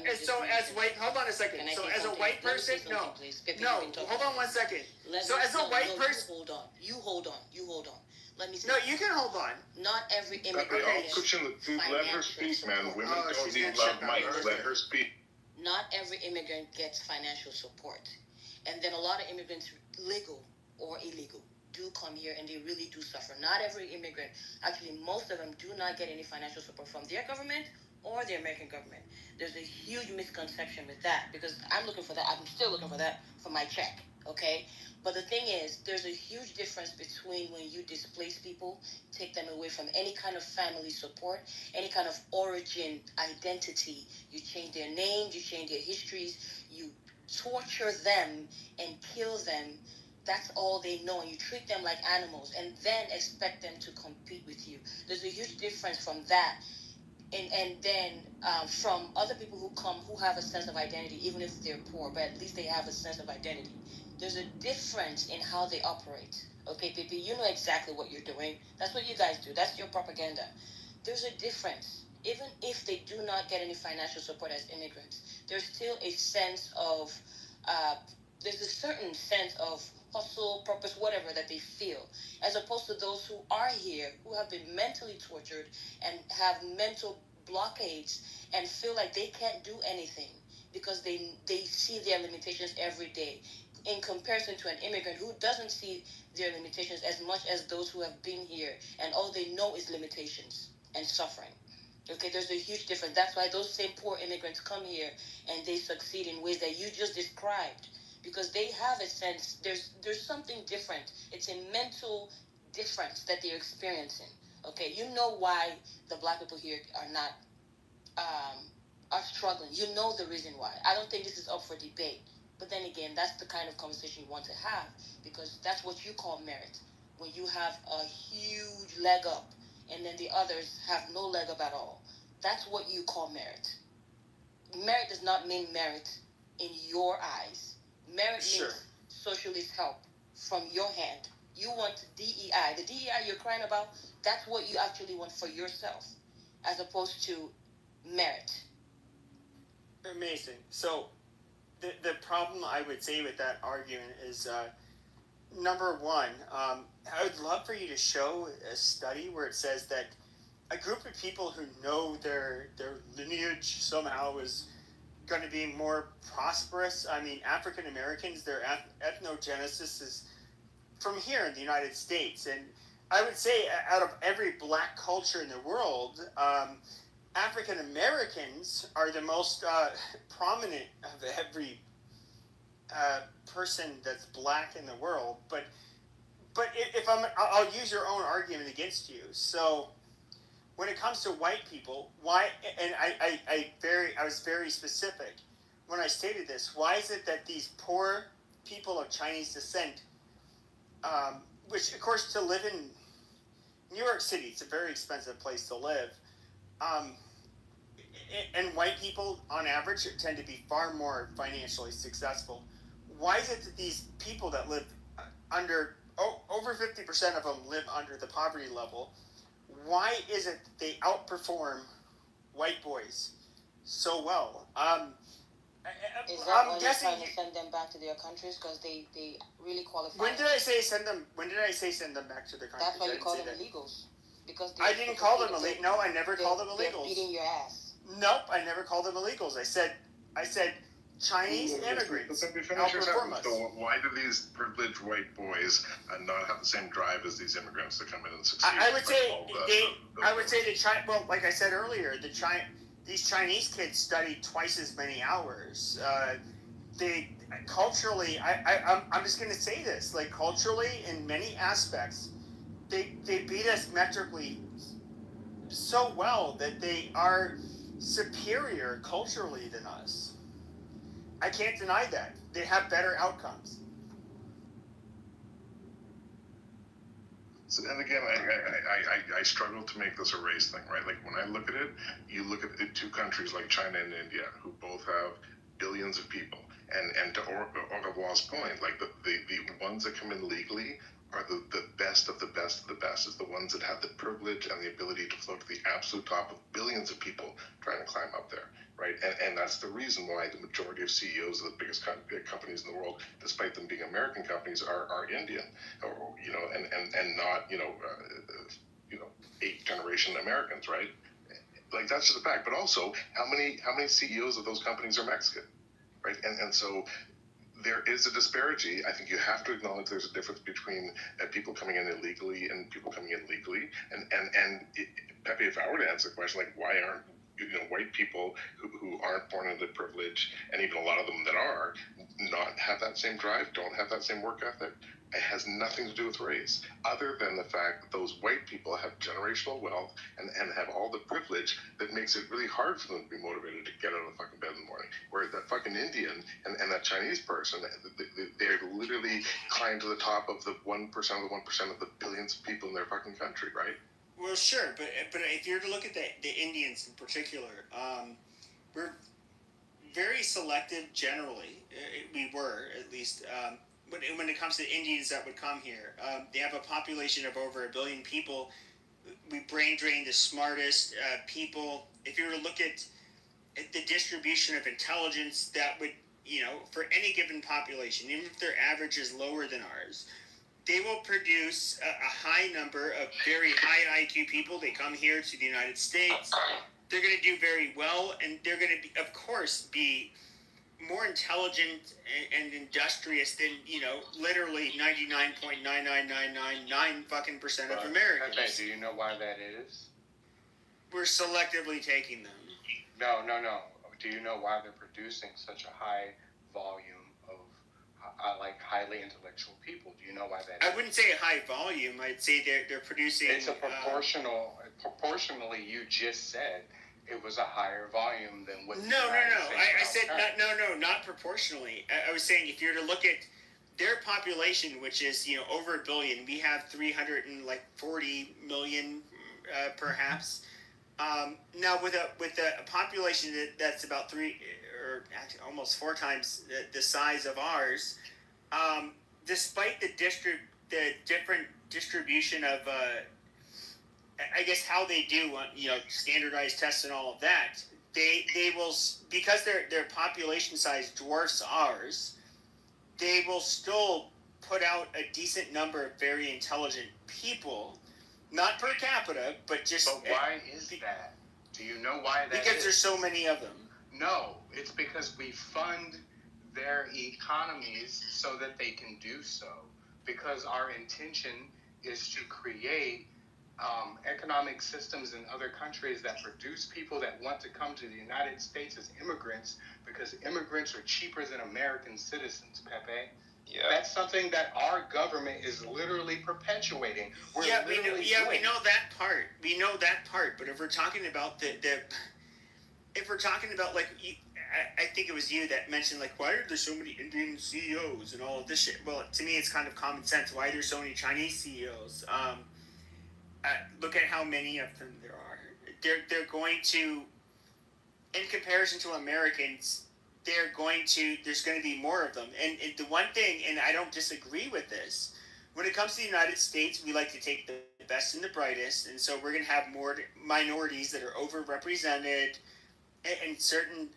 as white, hold on a second. So as a white person, no, hold on one second. So as a white person, You hold on. Let me say. no, you can hold on. Not every Pepe, immigrant. let her speak, man. Women don't need love mics. Let her speak. Not every immigrant gets financial support, and then a lot of immigrants, legal or illegal, do come here and they really do suffer. Not every immigrant, actually most of them do not get any financial support from their government or the American government. There's a huge misconception with that because I'm looking for that. I'm still looking for that for my check, okay? But the thing is, there's a huge difference between when you displace people, take them away from any kind of family support, any kind of origin identity. You change their names, you change their histories, you torture them and kill them. That's all they know, and you treat them like animals and then expect them to compete with you. There's a huge difference from that And then from other people who come who have a sense of identity, even if they're poor, but at least they have a sense of identity. There's a difference in how they operate. Okay, Pipi, you know exactly what you're doing. That's what you guys do. That's your propaganda. There's a difference. Even if they do not get any financial support as immigrants, there's still a sense of, there's a certain sense of hustle, purpose, whatever that they feel, as opposed to those who are here, who have been mentally tortured and have mental blockades and feel like they can't do anything because they see their limitations every day, in comparison to an immigrant who doesn't see their limitations as much as those who have been here and all they know is limitations and suffering. Okay, there's a huge difference. That's why those same poor immigrants come here and they succeed in ways that you just described, because they have a sense there's something different. It's a mental difference that they're experiencing. Okay, you know why the black people here are not are struggling. You know the reason why. I don't think this is up for debate. But then again, that's the kind of conversation you want to have, because that's what you call merit. When you have a huge leg up and then the others have no leg up at all. That's what you call merit. Merit does not mean merit in your eyes. Merit means socialist help from your hand. You want DEI. The DEI you're crying about, that's what you actually want for yourself, as opposed to merit. Amazing. So the problem I would say with that argument is, number one, I would love for you to show a study where it says that a group of people who know their lineage somehow is going to be more prosperous. I mean, African Americans, their ethnogenesis is from here in the United States. And I would say out of every black culture in the world, African Americans are the most prominent of every person that's black in the world. But if I'll use your own argument against you. So when it comes to white people, why? And I was very specific when I stated this. Why is it that these poor people of Chinese descent, which of course to live in New York City, it's a very expensive place to live, and white people on average tend to be far more financially successful. Why is it that these people that live under, over 50% of them live under the poverty level? Why is it that they outperform white boys so well? Is that why you're trying to send them back to their countries, because they really qualify? When did I say send them? When did I say send them back to their countries? That's why you call them illegals. Because I didn't call them illegals. No, I never called them illegals. They're beating your ass. Nope, I never called them illegals. I said Chinese immigrants outperform us. So why do these privileged white boys not have the same drive as these immigrants to come in and succeed? I would say well, like I said earlier, these Chinese kids study twice as many hours. They culturally, I'm just going to say this, like culturally in many aspects, they beat us metrically so well that they are superior culturally than us. I can't deny that. They have better outcomes. And again, I struggle to make this a race thing, right? Like when I look at it, you look at two countries like China and India, who both have billions of people. And to Orwell's point, like the ones that come in legally are the best of the best of the best. It's the ones that have the privilege and the ability to float to the absolute top of billions of people trying to climb up there, right? And that's the reason why the majority of CEOs of the biggest companies in the world, despite them being American companies, are Indian, or and not 8th generation Americans, right? Like that's just a fact. But also, how many CEOs of those companies are Mexican, right? And so there is a disparity. I think you have to acknowledge there's a difference between people coming in illegally and people coming in legally. And Pepe, if I were to answer the question, like why aren't white people who aren't born into privilege, and even a lot of them that are, not have that same drive, don't have that same work ethic? It has nothing to do with race, other than the fact that those white people have generational wealth and have all the privilege that makes it really hard for them to be motivated to get out of the fucking bed in the morning. Whereas that fucking Indian and that Chinese person, they're literally climbing to the top of the 1% of the 1% of the billions of people in their fucking country, right? Well, sure, but if you're to look at the Indians in particular, we're very selective generally. We were, at least, when it comes to Indians that would come here. They have a population of over 1 billion people. We brain drain the smartest people. If you were to look at the distribution of intelligence, that would, for any given population, even if their average is lower than ours, they will produce a high number of very high IQ people. They come here to the United States. They're going to do very well, and they're going to, of course, be more intelligent and industrious than, literally 99.99999% of Americans. Okay, do you know why that is? We're selectively taking them. No. Do you know why they're producing such a high volume of highly intellectual people? Do you know why that is? I wouldn't say a high volume. I'd say they're producing... It's a proportionally, you just said it was a higher volume than what... No. I said, not proportionally. I was saying if you're to look at their population, which is, over 1 billion, we have 340 million, perhaps. Now, with a population that's about 3 or actually almost 4 times the size of ours, despite the different distribution of, I guess, how they do, standardized tests and all of that, they will, because their population size dwarfs ours, they will still put out a decent number of very intelligent people. Not per capita, but just... But why is that? Do you know why that because is? There's so many of them. No, it's because we fund their economies so that they can do so. Because our intention is to create economic systems in other countries that produce people that want to come to the United States as immigrants, because immigrants are cheaper than American citizens, Pepe. Yeah. That's something that our government is literally perpetuating. We know that part. We know that part. But if we're talking about if we're talking about I think it was you that mentioned why are there so many Indian CEOs and all of this shit? Well, to me, it's kind of common sense. Why are there so many Chinese CEOs? Look at how many of them there are. They're going to, in comparison to Americans, there's going to be more of them. And the one thing, and I don't disagree with this, when it comes to the United States, we like to take the best and the brightest, and so we're going to have more minorities that are overrepresented in certain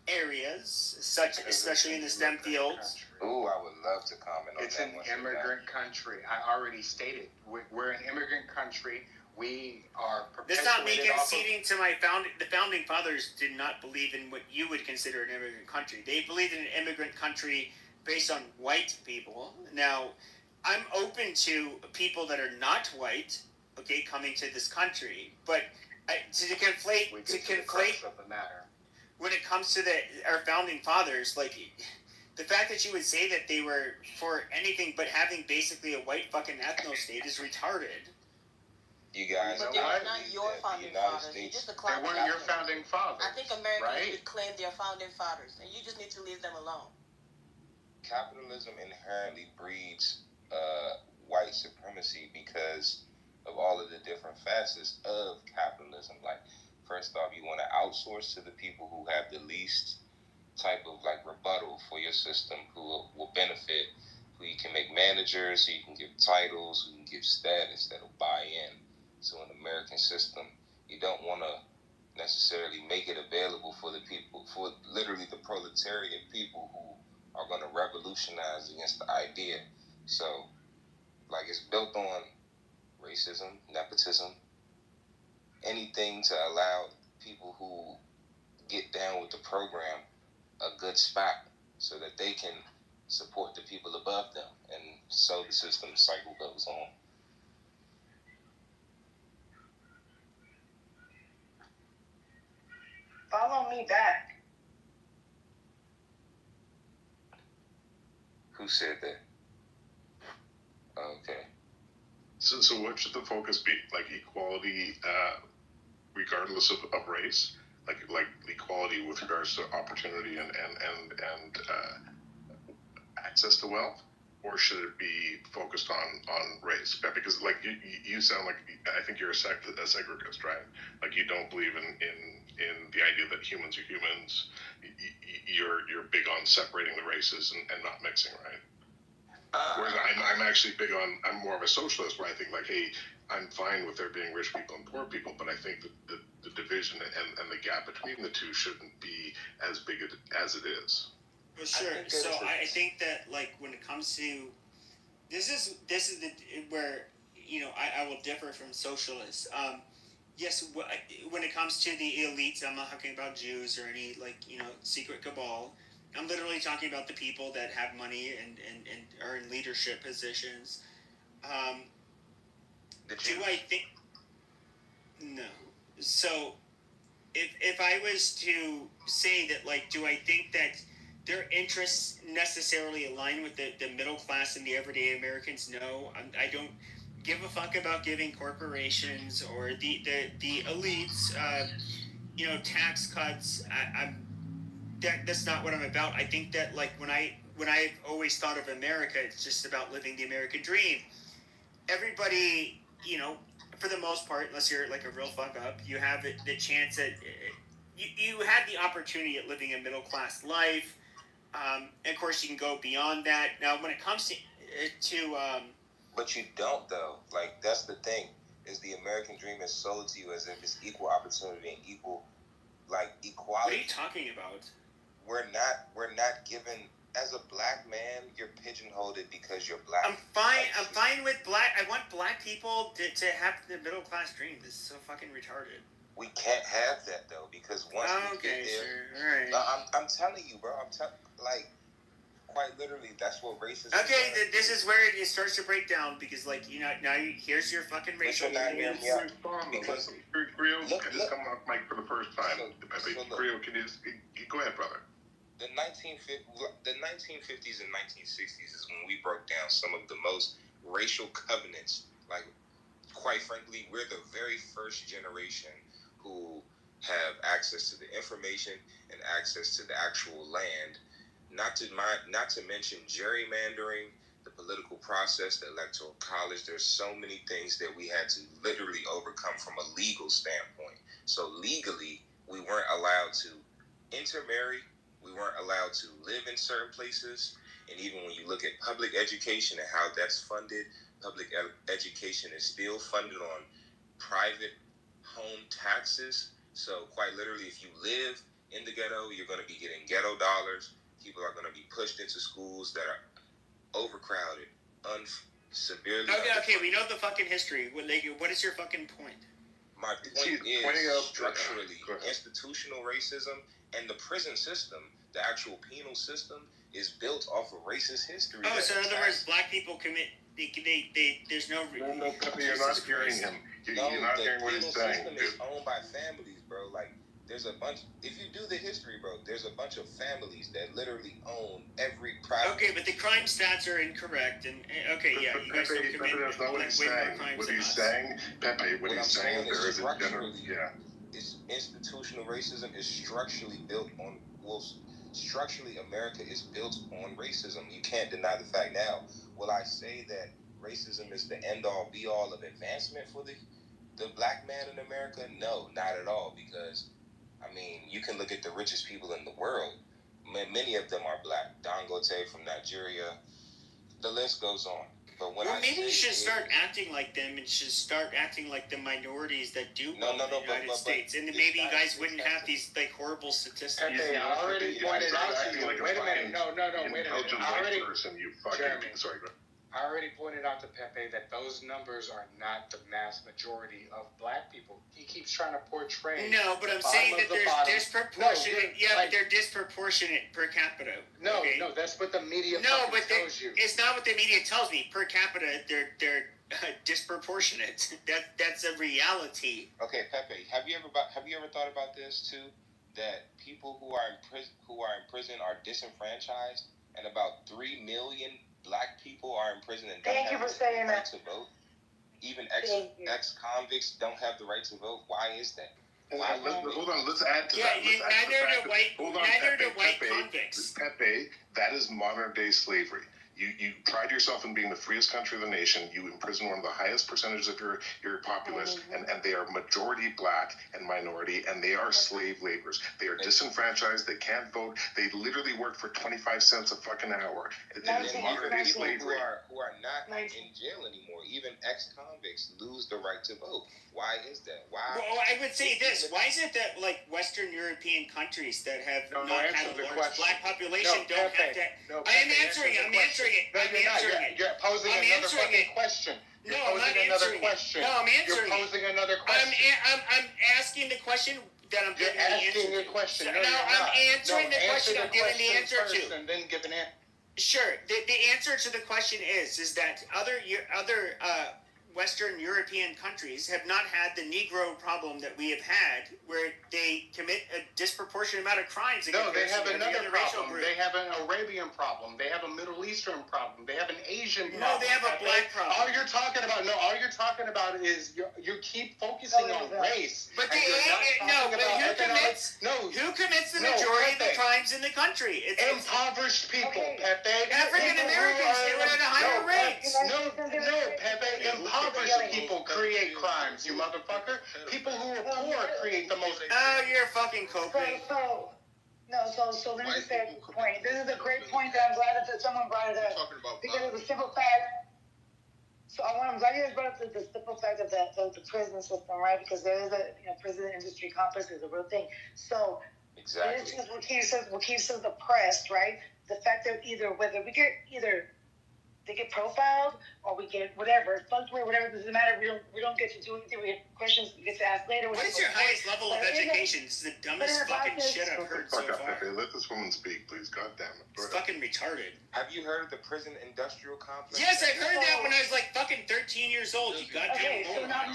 areas, especially in the STEM fields. Ooh, I would love to comment on it's that. It's an immigrant country. I already stated, we're an immigrant country. We are perpetuated. That's not me conceding to the founding fathers did not believe in what you would consider an immigrant country. They believed in an immigrant country based on white people. Now, I'm open to people that are not white, coming to this country, but to conflate of the matter. When it comes to our founding fathers, the fact that you would say that they were for anything but having basically a white fucking ethno-state is retarded. You guys, but they're not your founding fathers. You're just a they weren't your founding fathers. I think Americans would claim they're founding fathers, and you just need to leave them alone. Capitalism inherently breeds white supremacy because of all of the different facets of capitalism. First off, you want to outsource to the people who have the least type of rebuttal for your system, who will benefit, who you can make managers, who you can give titles, who you can give status that'll buy in. So in the American system, you don't want to necessarily make it available for the people, for literally the proletariat people who are going to revolutionize against the idea. So, it's built on racism, nepotism, anything to allow people who get down with the program a good spot so that they can support the people above them. And so the system cycle goes on. Follow me back. Who said that? Okay. So what should the focus be? Equality, regardless of race, like equality with regards to opportunity and access to wealth, or should it be focused on race? Because like you sound like, I think you're a segregist, right? Like you don't believe in the idea that humans are humans. You're big on separating the races and not mixing, right? Whereas I'm actually big on, I'm more of a socialist where I think like, hey, I'm fine with there being rich people and poor people, but I think that the division and the gap between the two shouldn't be as big as it is. Well, sure. So I think that like when it comes to this is where I will differ from socialists. Yes, when it comes to the elites, I'm not talking about Jews or any secret cabal. I'm literally talking about the people that have money and are in leadership positions. Do I think no? So if I was to say that, like, do I think that their interests necessarily align with the middle class and the everyday Americans? No, I don't give a fuck about giving corporations or the elites, tax cuts. That's not what I'm about. I think that like when I've always thought of America, it's just about living the American dream. Everybody, for the most part, unless you're like a real fuck up, you have the chance at you have the opportunity at living a middle class life. And of course, you can go beyond that. Now, when it comes to but you don't though. Like that's the thing is the American dream is sold to you as if it's equal opportunity and equal equality. What are you talking about? We're not given. As a black man, you're pigeonholed because you're black. I'm fine with black. I want black people to have the middle class dream. This is so fucking retarded. We can't have that though because once we get there, sure, all right. No, I'm telling you, bro. Quite literally, that's what racism. Okay, this is where it starts to break down because here's your fucking racial. Because Creo has come off mic for the first time. Creo, can you just go ahead, brother? The 1950s and 1960s is when we broke down some of the most racial covenants. Like, quite frankly, we're the very first generation who have access to the information and access to the actual land. Not to mention gerrymandering, the political process, the electoral college. There's so many things that we had to literally overcome from a legal standpoint. So legally, we weren't allowed to intermarry. We weren't allowed to live in certain places. And even when you look at public education and how that's funded, public education is still funded on private home taxes. So quite literally, if you live in the ghetto, you're going to be getting ghetto dollars. People are going to be pushed into schools that are overcrowded, severely. Okay, we know the fucking history. What is your fucking point? My point is structurally institutional racism and the prison system, the actual penal system, is built off of racist history. Oh, so in other words, black people commit. There's no. No, Pepe, you're not hearing him. You're not hearing what he's saying. The penal system is owned by families, bro. Like, there's a bunch. If you do the history, bro, there's a bunch of families that literally own every private. Okay, but the crime stats are incorrect, and you guys don't commit that's not what he's saying. What he's saying, Pepe, what he's saying, there is a general, It's institutional racism is structurally built on. Well, structurally, America is built on racism. You can't deny the fact. Now, will I say that racism is the end-all, be-all of advancement for the black man in America? No, not at all, because I mean, you can look at the richest people in the world. Many of them are black. Dangote from Nigeria. The list goes on. But maybe you should start acting like them and should start acting like the minorities that do in the United States. And then maybe you guys wouldn't have these horrible statistics. Okay, I already pointed out to you. Wait a minute. No, wait a minute. I already pointed out to Pepe that those numbers are not the mass majority of black people. He keeps trying to portray. No, but I'm saying that there's disproportionate. But they're disproportionate per capita. No, that's what the media tells you. It's not what the media tells me. Per capita, they're disproportionate. That's a reality. Okay, Pepe, have you ever thought about this too? That people who are in prison are disenfranchised, and about 3 million black people are in prison and don't have the right to vote. Even ex-convicts don't have the right to vote. Why is that? Hold on, let's add to that. Neither do white convicts. Pepe, that is modern day slavery. You pride yourself in being the freest country of the nation. You imprison one of the highest percentages of your populace, and they are majority black and minority, and they are slave laborers. They are disenfranchised. They can't vote. They literally work for 25 cents a fucking hour. It is modern day slavery. Who are not in jail anymore. Even ex-convicts lose the right to vote. Why is that? Why? Well, I would say this. Why is it that, like, Western European countries that have not had a large black population don't have that? I am answering it. I'm answering it. No, you're not. You're posing another fucking question. No, I'm not answering it. No, I'm answering it. You're posing another question. I'm asking the question that I'm giving the answer to. You're asking a question. No, I'm answering the question I'm giving the answer to. And then give an answer. Sure. The answer to the question is that other Western European countries have not had the Negro problem that we have had, where they commit a disproportionate amount of crimes. No, they have another problem. They have an Arabian problem. They have a Middle Eastern problem. They have an Asian problem. No, they have a black problem. All you're talking about is you keep focusing on race. But who commits the majority of the crimes in the country? It's impoverished people, Pepe. African Americans, they were at a higher rate. No, Pepe. Impoverished people create crimes, you motherfucker. People who are poor create the most. Oh, you're fucking coping. So let me just say a point. This is a great point that I'm glad that someone brought it up. Because of the simple fact. So I'm glad you guys brought up the simple fact of the prison system, right? Because there is a prison industry complex is a real thing. So exactly. This is what keeps us oppressed, right? The fact that whether we get they get profiled or we get whatever, fucked with, whatever, doesn't matter. We don't get to do anything. We get questions we get to ask later. What is your highest level of education? This is the dumbest fucking shit I've heard so far. Let this woman speak, please. God damn it. It's fucking retarded. Have you heard of the prison industrial complex? Yes, I've heard that when I was like fucking 13 years old. You goddamn okay, so now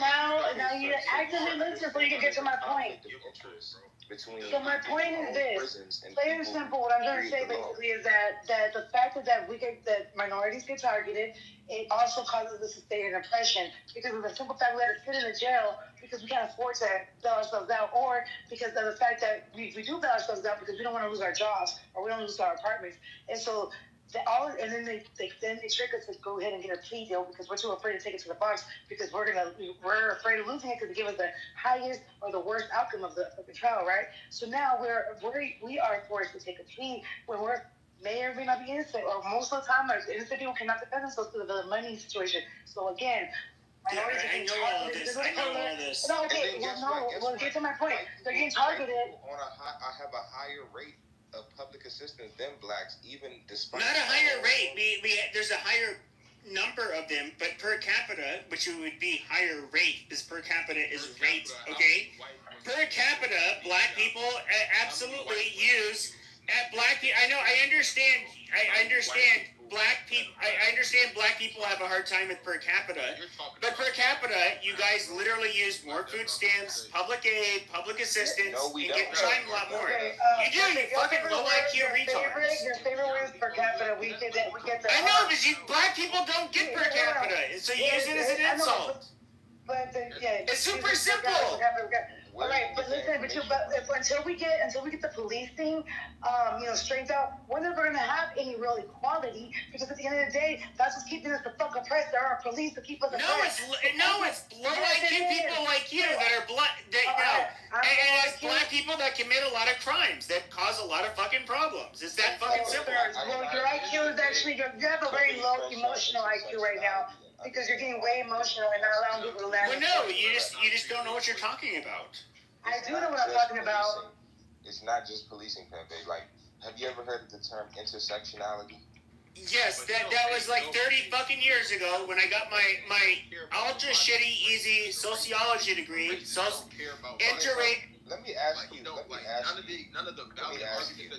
you actively listen so you can get to my point. So my point is this: plain and simple. What I'm trying to say basically is that the fact that that minorities get targeted, it also causes us to stay in oppression because of the simple fact we have to sit in a jail because we can't afford to bail ourselves out, or because of the fact that we do bail ourselves out because we don't want to lose our jobs or we don't lose our apartments, and so. Then they trick us to go ahead and get a plea deal because we're too afraid to take it to the box because we're afraid of losing it because they give us the highest or the worst outcome of the trial, right? So now we are forced to take a plea when we may or may not be innocent, or most of the time, innocent people cannot defend themselves because of the money situation. So again. I know all this. No, okay, well, get to my point. They're getting targeted. I have a higher rate of public assistance than blacks, even despite not a higher rate. There's a higher number of them, but per capita, which would be higher rate, because per capita is rate. Okay, per capita, black people absolutely use black people. I understand black people. I understand black people have a hard time with per capita, but per capita, you guys literally use more food stamps, public aid, public assistance, and get fined a lot more. You do, you fucking low IQ retards. Your favorite word is per capita. We get that. I know, because black people don't get per capita, so you use it as an insult. But it's super simple. All right, but listen, until we get the police thing, straightened out, we're never gonna have any real equality because at the end of the day, that's what's keeping us the fuck oppressed. There are police to keep us oppressed. It's low IQ people like you that are and it's black people that commit a lot of crimes that cause a lot of fucking problems. It's that fucking simple. Well, your IQ is actually you have a very low emotional IQ right now. Because you're getting way emotional and not allowing people to land. Well, no, you just don't know what you're talking about. I do know what I'm talking about. It's not just policing, Pepe. Like, have you ever heard of the term intersectionality? Yes, that was like 30 fucking years ago when I got my ultra shitty easy sociology degree. Let me ask you.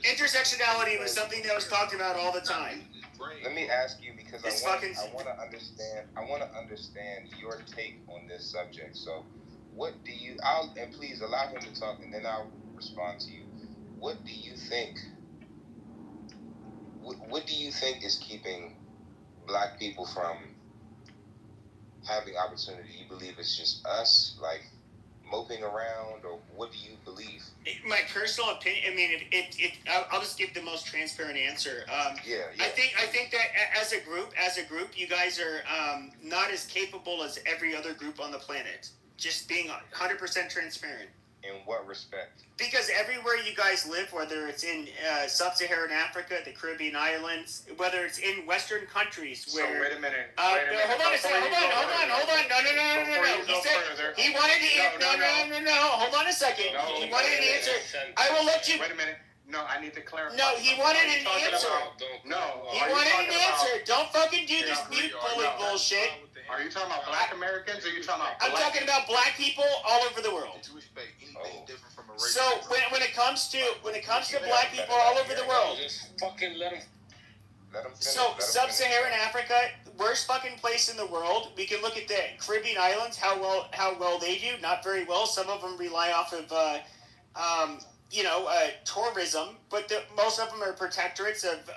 Intersectionality was something that was talked about all the time. Let me ask you because I want to understand your take on this subject. So, what do you? And please allow him to talk, and then I'll respond to you. What do you think? What do you think is keeping black people from having opportunity? You believe it's just us, like moping around, or what do you believe? My personal opinion. I mean, I'll just give the most transparent answer. Yeah. I think that as a group, you guys are not as capable as every other group on the planet. Just being 100% transparent. In what respect? Because everywhere you guys live, whether it's in sub-Saharan Africa, the Caribbean islands, whether it's in Western countries where... So wait a minute. Hold on a second. Hold on. No. He said he wanted to... No. Hold on a second. He wanted an answer. I will let you... Wait a minute. No, I need to clarify. No, he wanted an answer. No. He wanted an answer. Don't fucking do this mute bully bullshit. Are you talking about black Americans, or are you talking about I'm talking about black people all over the world. So when it comes to black people all over the world, just fucking let them. So sub-Saharan Africa, worst fucking place in the world. We can look at the Caribbean islands, how well they do. Not very well. Some of them rely off of tourism, but most of them are protectorates of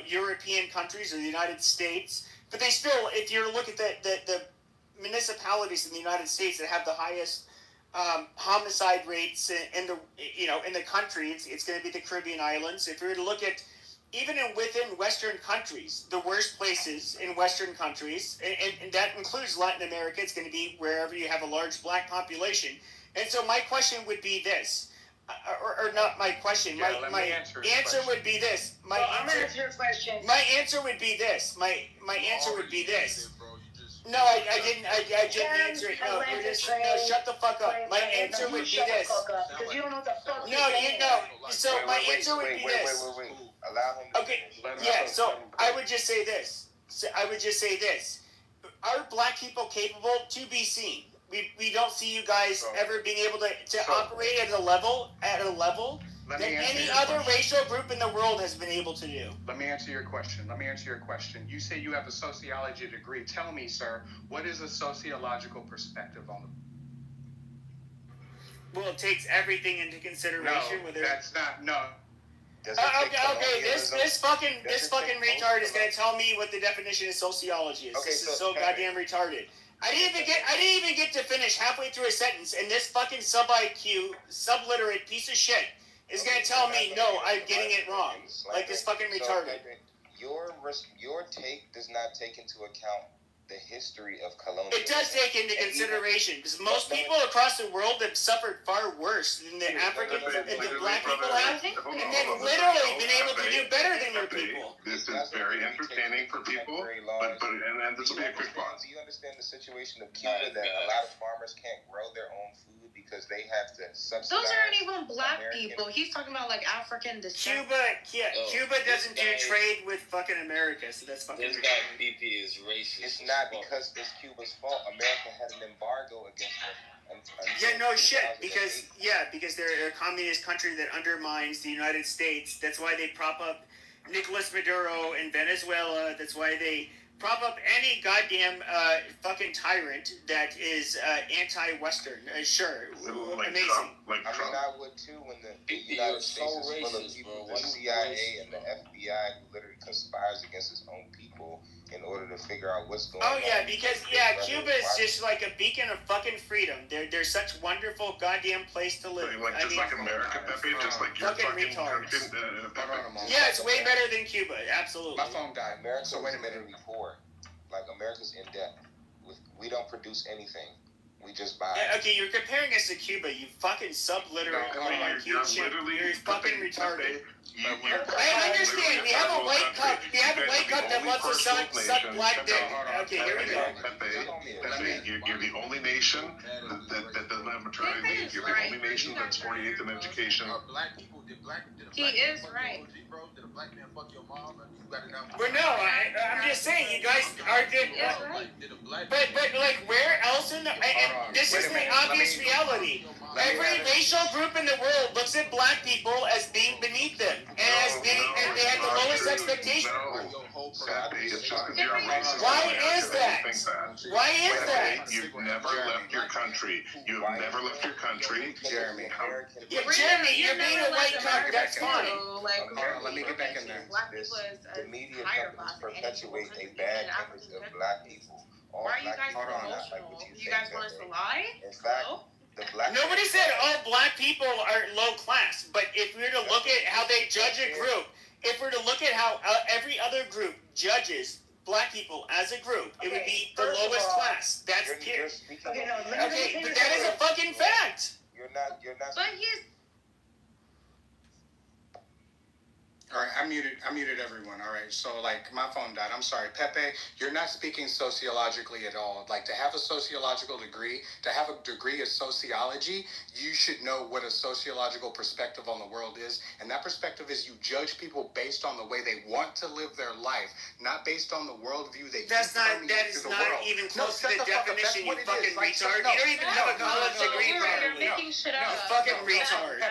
European countries or the United States. But they still, if you look at the municipalities in the United States that have the highest homicide rates in the country, it's going to be the Caribbean islands. If we were to look at even within Western countries, the worst places in Western countries, and that includes Latin America, it's going to be wherever you have a large black population. And so my question would be this. Or not my question. My answer would be this. I'm gonna answer your question. My answer would be this. My answer would be this. No, I didn't answer it. No, shut the fuck up. My answer would be this. Because you don't know what the fuck No, you know. So my answer would be this. Allow him to Okay. Yeah. So I would just say this. Are black people capable? To be seen. We don't see you guys ever being able to operate at a level that any other racial group in the world has been able to do. Let me answer your question. You say you have a sociology degree. Tell me, sir, what is a sociological perspective on the... Well, it takes everything into consideration. No, that's not... No. Okay. This fucking retard is gonna tell me what the definition of sociology is. Okay, this is so goddamn retarded. I didn't even get to finish halfway through a sentence, and this fucking sub-IQ, subliterate piece of shit is gonna tell me no, I'm getting it wrong. Like this fucking retarded. Your take does not take into account the history of colonialism. It does take into consideration because most people across the world have suffered far worse than the African and the black people have, and they've literally been able to do better than your people. This is very entertaining for people, and this will be a quick pause. Do you understand the situation of Cuba that a lot of farmers can't grow their own food because they have to subsidize? Those aren't even black people. He's talking about like African descent. Cuba doesn't do trade with fucking America, so that's fucking. This guy BP is racist. It's not because it's Cuba's fault. America had an embargo against them. Yeah, no shit. Because they're a communist country that undermines the United States. That's why they prop up Nicolas Maduro in Venezuela. That's why they prop up any goddamn fucking tyrant that is anti-Western. Sure, amazing. Trump. I would too when the United States is full of people, the CIA and the FBI who literally conspires against its own people in order to figure out what's going on. Oh yeah, because Cuba is just like a beacon of fucking freedom. They're such wonderful goddamn place to live. Like America, Pepe, just like your fucking retards. Yeah, it's way better than Cuba. Absolutely. My phone died. America so wait a minute. Poor. Like America's in debt. We don't produce anything. We just buy. Okay, you're comparing us to Cuba. You fucking subliterate. You're fucking retarded. I understand. We have a white cup. That loves to suck black dick. Okay, here we go. Pepe, you're the only nation that doesn't have maternity leave. You're the only nation that's 48th in education. He is right. Well, no, I'm just saying, you guys are good. But like, where else in the... And this is the obvious reality. Every racial group in the world looks at black people as being beneath them, and they have the lowest expectation. Why is that? Why is that? You've never left your country. You've never left your country. Jeremy. Yeah, Jeremy, you're being a white cuck. That's fine. Let me get back in there. The media companies perpetuate a bad image of black people all Why are you black guys people so are not like emotional? what you You think. guys want us to lie? In fact, the black Nobody said all black people are low class, but if we were to look at how they judge a group, if we were to look at how every other group judges black people as a group, it would be the lowest class. That's you're speaking. Okay, but that is a fucking fact. You're not. But he's. All right, I muted everyone. All right, so like my phone died. I'm sorry, Pepe. You're not speaking sociologically at all. Like to have a sociological degree, to have a degree of sociology, you should know what a sociological perspective on the world is, and that perspective is you judge people based on the way they want to live their life, not based on the worldview that That's you not. permeate That through is the not world. even No, close shut to the the fuck up. That's definition. what You it fucking is. Like, retard. no, You don't even have a college degree. You're making shit up. You fucking retard.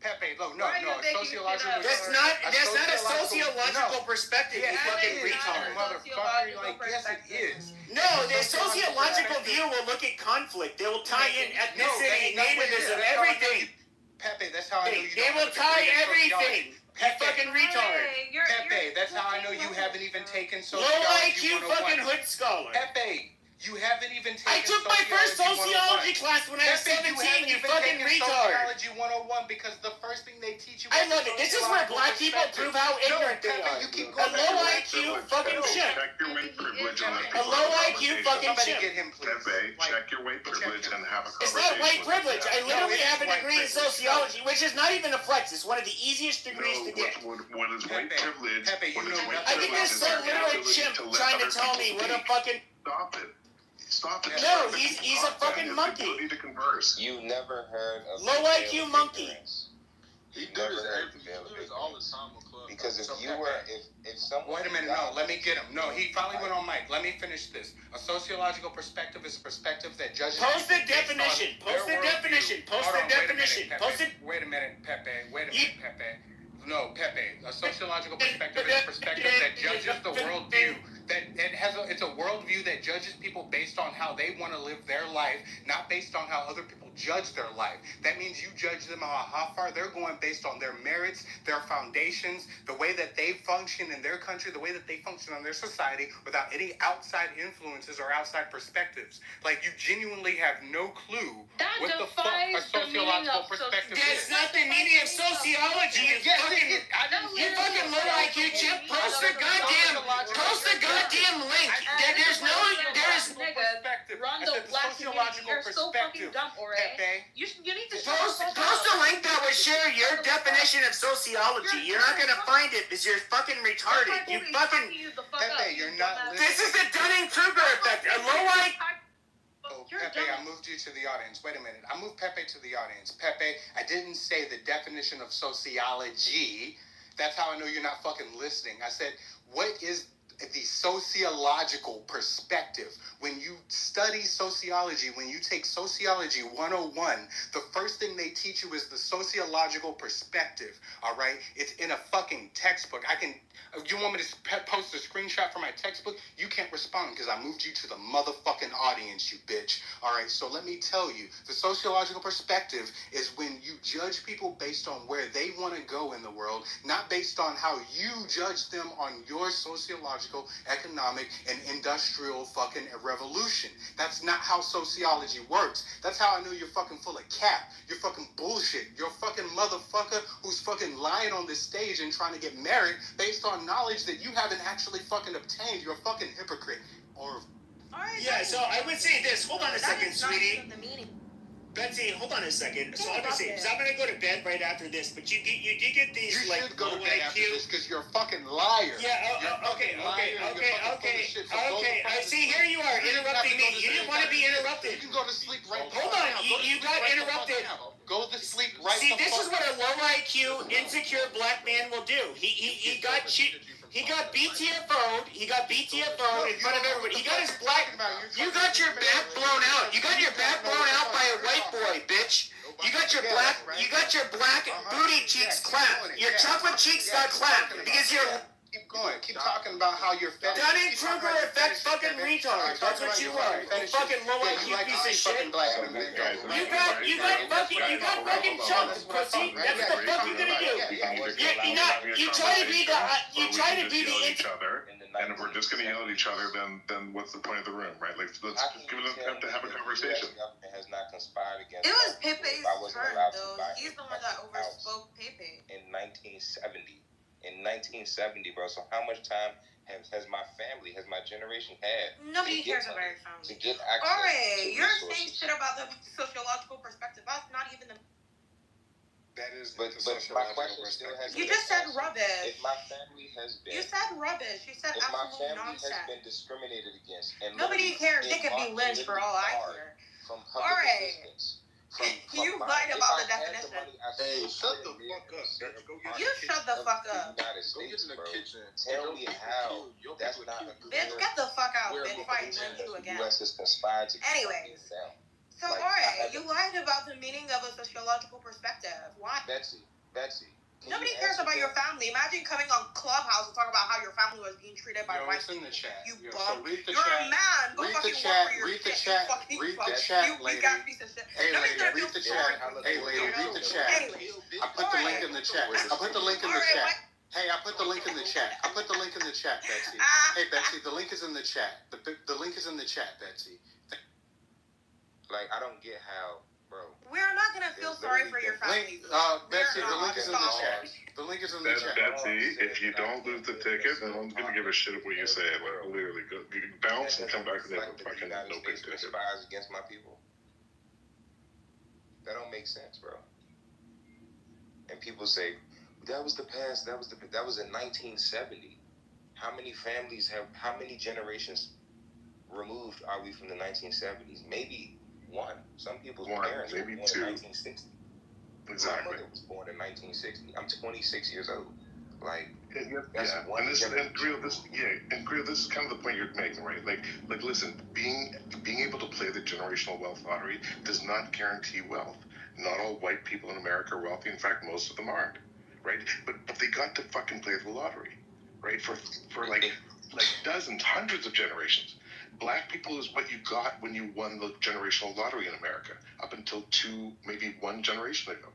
Pepe, no, Why are you making sociological. That's not a sociological perspective. You fucking retard. Motherfucker, like yes, it is. No, the sociological view will look at conflict. They will tie in ethnicity, nativism, everything. Pepe, that's how I know you They will tie everything. You fucking retard. Pepe, that's how I know you haven't even taken Low sociology. IQ fucking hood scholar. Pepe, you haven't even taken. I took my first sociology class when I was 17. You fucking retard. Sociology 101 because the first thing they teach you. I love it. This is where black people prove how ignorant they are. A low IQ fucking chimp. Check your weight privilege and A low IQ fucking chimp. Pepe, check your weight privilege and have a conversation. It's not white with privilege. I him. literally have a degree in sociology, which is not even a flex. It's one of the easiest degrees to get. What is white privilege? What is white I think privilege this is so our literate ability chimp to let trying to other tell people me what a speak. fucking. Stop it. Stop it. No, he's a fucking monkey. To converse. You never heard of Low IQ monkey. You never heard the veil of ignorance. Because if you were, if someone. Wait a minute, no, let me get him. No, he finally went on mic. Let me finish this. A sociological perspective is a perspective that judges. Post the definition. Post the definition. Post the definition. Post it. Wait a minute, Pepe. Wait a minute, Pepe. No, Pepe. A sociological perspective is a perspective that judges the worldview. It's a worldview that judges people based on how they want to live their life, not based on how other people judge their life. That means you judge them on how far they're going based on their merits, their foundations, the way that they function in their country, the way that they function in their society, without any outside influences or outside perspectives. Like you genuinely have no clue what the fuck a sociological perspective is. That's not the meaning of sociology. Yes, You fucking low IQ chip. Post the goddamn link. There's Rondo black community. You're so fucking dumb, alright? You need to post a link that would share your definition of sociology. You're not gonna find it because you're fucking retarded. You fucking. Pepe, you're not listening. This is the Dunning-Kruger effect. A low IQ. Pepe, I moved you to the audience. Wait a minute. I moved Pepe to the audience. Pepe, I didn't say the definition of sociology. That's how I know you're not fucking listening. I said, what is the sociological perspective? When you study sociology, when you take sociology 101, the first thing they teach you is the sociological perspective, all right? It's in a fucking textbook. You want me to post a screenshot from my textbook? You can't respond because I moved you to the motherfucking audience, you bitch. All right, so let me tell you, the sociological perspective is when you judge people based on where they want to go in the world, not based on how you judge them on your sociological, economic, and industrial fucking revolution. That's not how sociology works. That's how I know you're fucking full of cap. You're fucking bullshit. You're a fucking motherfucker who's fucking lying on this stage and trying to get married based on knowledge that you haven't actually fucking obtained. You're a fucking hypocrite. Or yeah, so I would say this. Hold on a second, sweetie. Betsy, hold on a second. So I'm gonna go to bed right after this. But you did get these you like should go low to bed IQ. after this because you're a fucking liar. Yeah. Okay. I see. Here you are interrupting me. You didn't want to be interrupted. You can go to sleep right now. Hold on. You got interrupted. Go to sleep right now. See, this is what a low IQ, insecure black man will do. He got BTFO'd. He got BTFO'd in front of everybody. He got his black. You got your back blown out. You got your back blown out by a white boy, bitch. You got your black booty cheeks clapped. Your chocolate cheeks got clapped because you're. Keep going. Keep talking about how you're fetish. Dunning-Kruger effect fucking retard. That's what you are. You fucking low IQ piece of shit. You got fucking chunks, pussy. That's what the fuck you gonna do. You try to be the And if we're just going to yell at each other, then what's the point of the room, right? Like, let's give them time to have a conversation. The government has not conspired against It was Black people Pepe's if I wasn't turn, allowed to though. buy He's the my one that house overspoke Pepe. in 1970. In 1970, bro. So how much time has my family, has my generation had? Nobody cares about your family. To get access Alright, to you're resources. saying shit about the sociological perspective. That's not even the. That is But my question still has. You just said rubbish. If my family has been. You said rubbish. You said if my absolute family nonsense. has been discriminated against and Nobody cares. They could be lynched for all I care. From public assistance. You lied about the definition. Hey, shut the fuck up, bitch. Go get You shut the fuck up. Go get in the kitchen. Tell me how that's not a Bitch, get the fuck out, bitch. If I lynch you again. The U.S. has conspired to keep Anyways. down. So, alright, you lied about the meaning of a sociological perspective. Why? Betsy. Nobody cares about your family. Imagine coming on Clubhouse and talking about how your family was being treated by white people. In the chat. You So bum. read the You're chat. a man. Go Read fucking the work chat. for your Read the shit. chat. You fucking Read fuck. the chat, You lady. got piece of shit. Hey, Nobody's lady, gonna read feel the sorry chat. for you. Hey, lady, read the chat. Anyways. I put the link in the chat. I put the link in the chat. Hey, I put the link in the chat. I put the link in the chat, Betsy. Hey, Betsy, the link is in the chat. The link is in the chat, Betsy. Like, I don't get how, bro. We're not gonna feel sorry for your family. Betsy, the link is in the chat. The link is in the chat. Betsy, if you don't lose the ticket, no one's going to give a shit of what you say. Like, literally, go bounce and come back with a fucking no big ticket. Conspires against my people. That don't make sense, bro. And people say, that was the past, that was in 1970. How many generations removed are we from the 1970s? Maybe one. Some people's parents maybe were born two. in 1960. Exactly. My mother was born in 1960. I'm 26 years old. Like, that's one. And Creel, this is kind of the point you're making, right? Like, listen, being able to play the generational wealth lottery does not guarantee wealth. Not all white people in America are wealthy. In fact, most of them aren't, right? But they got to fucking play the lottery, right? For like dozens, hundreds of generations. Black people is what you got when you won the generational lottery in America, up until maybe one generation ago.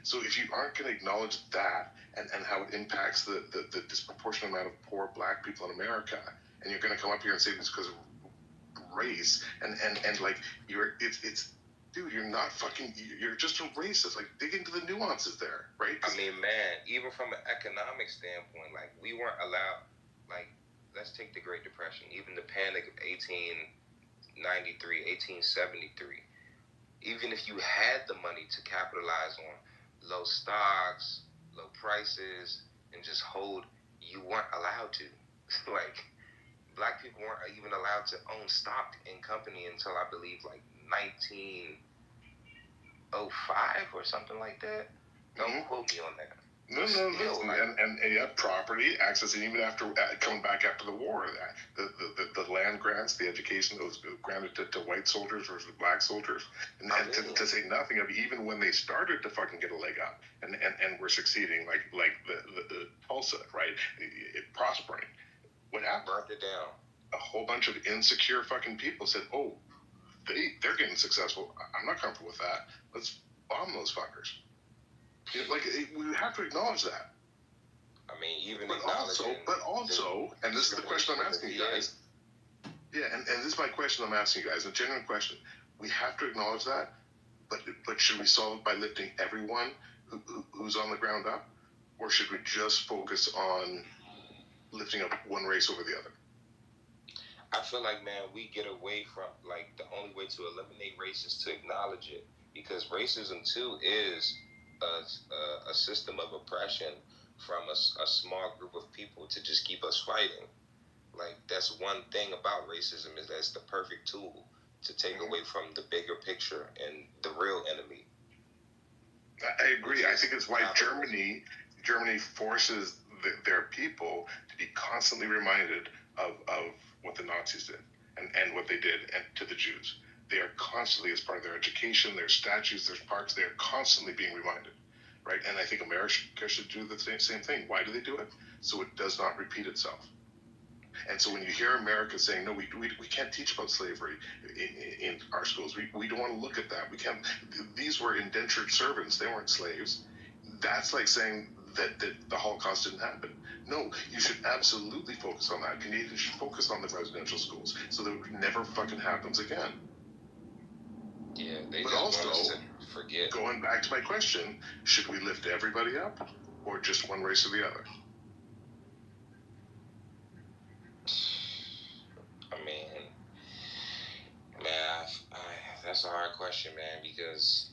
So if you aren't going to acknowledge that and how it impacts the disproportionate amount of poor black people in America, and you're going to come up here and say it's because of race and like dude, you're not fucking, you're just a racist. Like, dig into the nuances there, right? I mean, man, even from an economic standpoint, like, we weren't allowed, like, let's take the Great Depression, even the Panic of 1893, 1873. Even if you had the money to capitalize on low stocks, low prices, and just hold, you weren't allowed to. Like, black people weren't even allowed to own stock in company until, I believe, like 1905 or something like that. Don't quote me on that. No, and you have property access, and even after coming back after the war, the land grants, the education that was granted to white soldiers versus black soldiers, and to say nothing of even when they started to fucking get a leg up, and were succeeding, like the Tulsa, right, it prospering. What happened? Burnt it down. A whole bunch of insecure fucking people said, "Oh, they're getting successful. I'm not comfortable with that. Let's bomb those fuckers." Like, we have to acknowledge that. I mean, even but also, and this is the question I'm asking you guys. Yeah, and this is my question I'm asking you guys, a genuine question. We have to acknowledge that, but should we solve it by lifting everyone who's on the ground up, or should we just focus on lifting up one race over the other? I feel like, man, we get away from, like, the only way to eliminate race is to acknowledge it, because racism too is a system of oppression from a small group of people to just keep us fighting. Like, that's one thing about racism, is that it's the perfect tool to take away from the bigger picture and the real enemy. I agree. I think it's why Germany forces their people to be constantly reminded of what the Nazis did and what they did to the Jews. They are constantly, as part of their education, their statues, their parks, they are constantly being reminded, right? And I think America should do the same thing. Why do they do it? So it does not repeat itself. And so when you hear America saying, no, we can't teach about slavery in our schools, we don't want to look at that. We can't. These were indentured servants. They weren't slaves. That's like saying that the Holocaust didn't happen. No, you should absolutely focus on that. Canadians should focus on the residential schools so that it never fucking happens again. Yeah, they but just also, want us to forget. Going back to my question, should we lift everybody up or just one race or the other? I mean, man, that's a hard question, man, because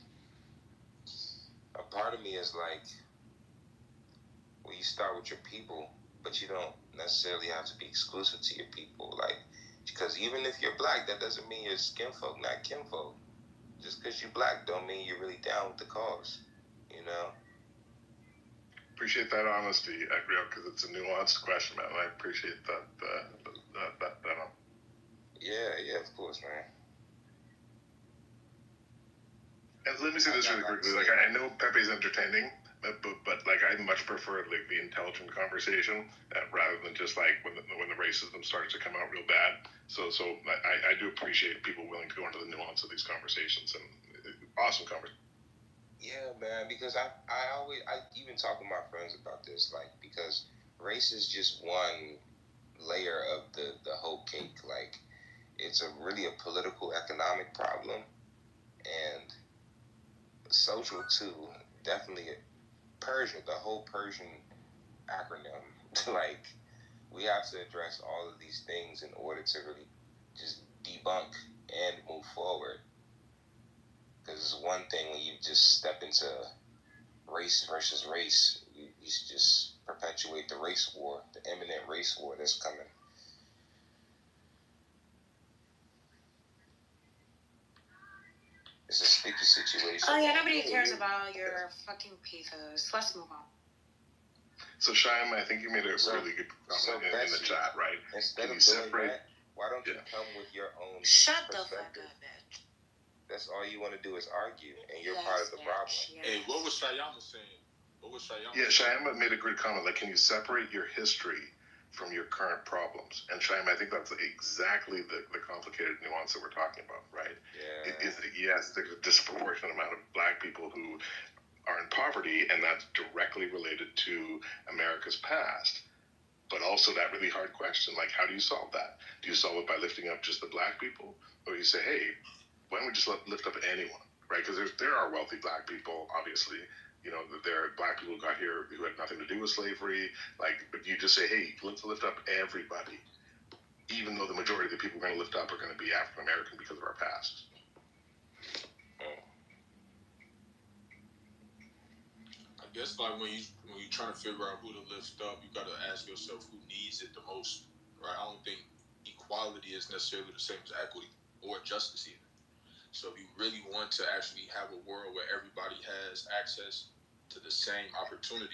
a part of me is like, well, you start with your people, but you don't necessarily have to be exclusive to your people. Like, because even if you're black, that doesn't mean you're skinfolk, not kinfolk. Just because you're black don't mean you're really down with the cause, you know? Appreciate that honesty, because it's a nuanced question, man. I appreciate that. Yeah, of course, man. And let me say this really quickly. Like, I know Pepe's entertaining, but like, I much prefer like the intelligent conversation rather than just like when the racism starts to come out real bad. So I do appreciate people willing to go into the nuance of these conversations, and awesome conversation. Yeah, man, because I even talk with my friends about this, like, because race is just one layer of the whole cake. Like, it's really a political, economic problem, and social too. Definitely Persian, the whole Persian acronym. Like, we have to address all of these things in order to really just debunk and move forward. Because it's one thing when you just step into race versus race, you just perpetuate the race war, the imminent race war that's coming. It's a sticky situation. Oh yeah, nobody cares about your fucking pathos. Let's move on. So Shyam, I think you made a really good comment in the chat, right? Instead of doing that, why don't you come with your own Shut the fuck up, bitch. That's all you want to do is argue, and you're part of the problem. Yes. Hey, what was Shyama saying? Shyama made a great comment. Like, can you separate your history from your current problems? And Shyama, I think that's exactly the complicated nuance that we're talking about, right? Yeah. Is that, yes, there's a disproportionate amount of black people who are in poverty, and that's directly related to America's past. But also that really hard question, like, how do you solve that? Do you solve it by lifting up just the black people? Or you say, hey, why don't we just lift up anyone, right? Because there are wealthy black people, obviously. You know, there are black people who got here who had nothing to do with slavery. Like, but you just say, hey, let's lift up everybody, even though the majority of the people we're going to lift up are going to be African American because of our past. I guess like when you're trying to figure out who to lift up, you got to ask yourself who needs it the most, right? I don't think equality is necessarily the same as equity or justice even. So if you really want to actually have a world where everybody has access to the same opportunities,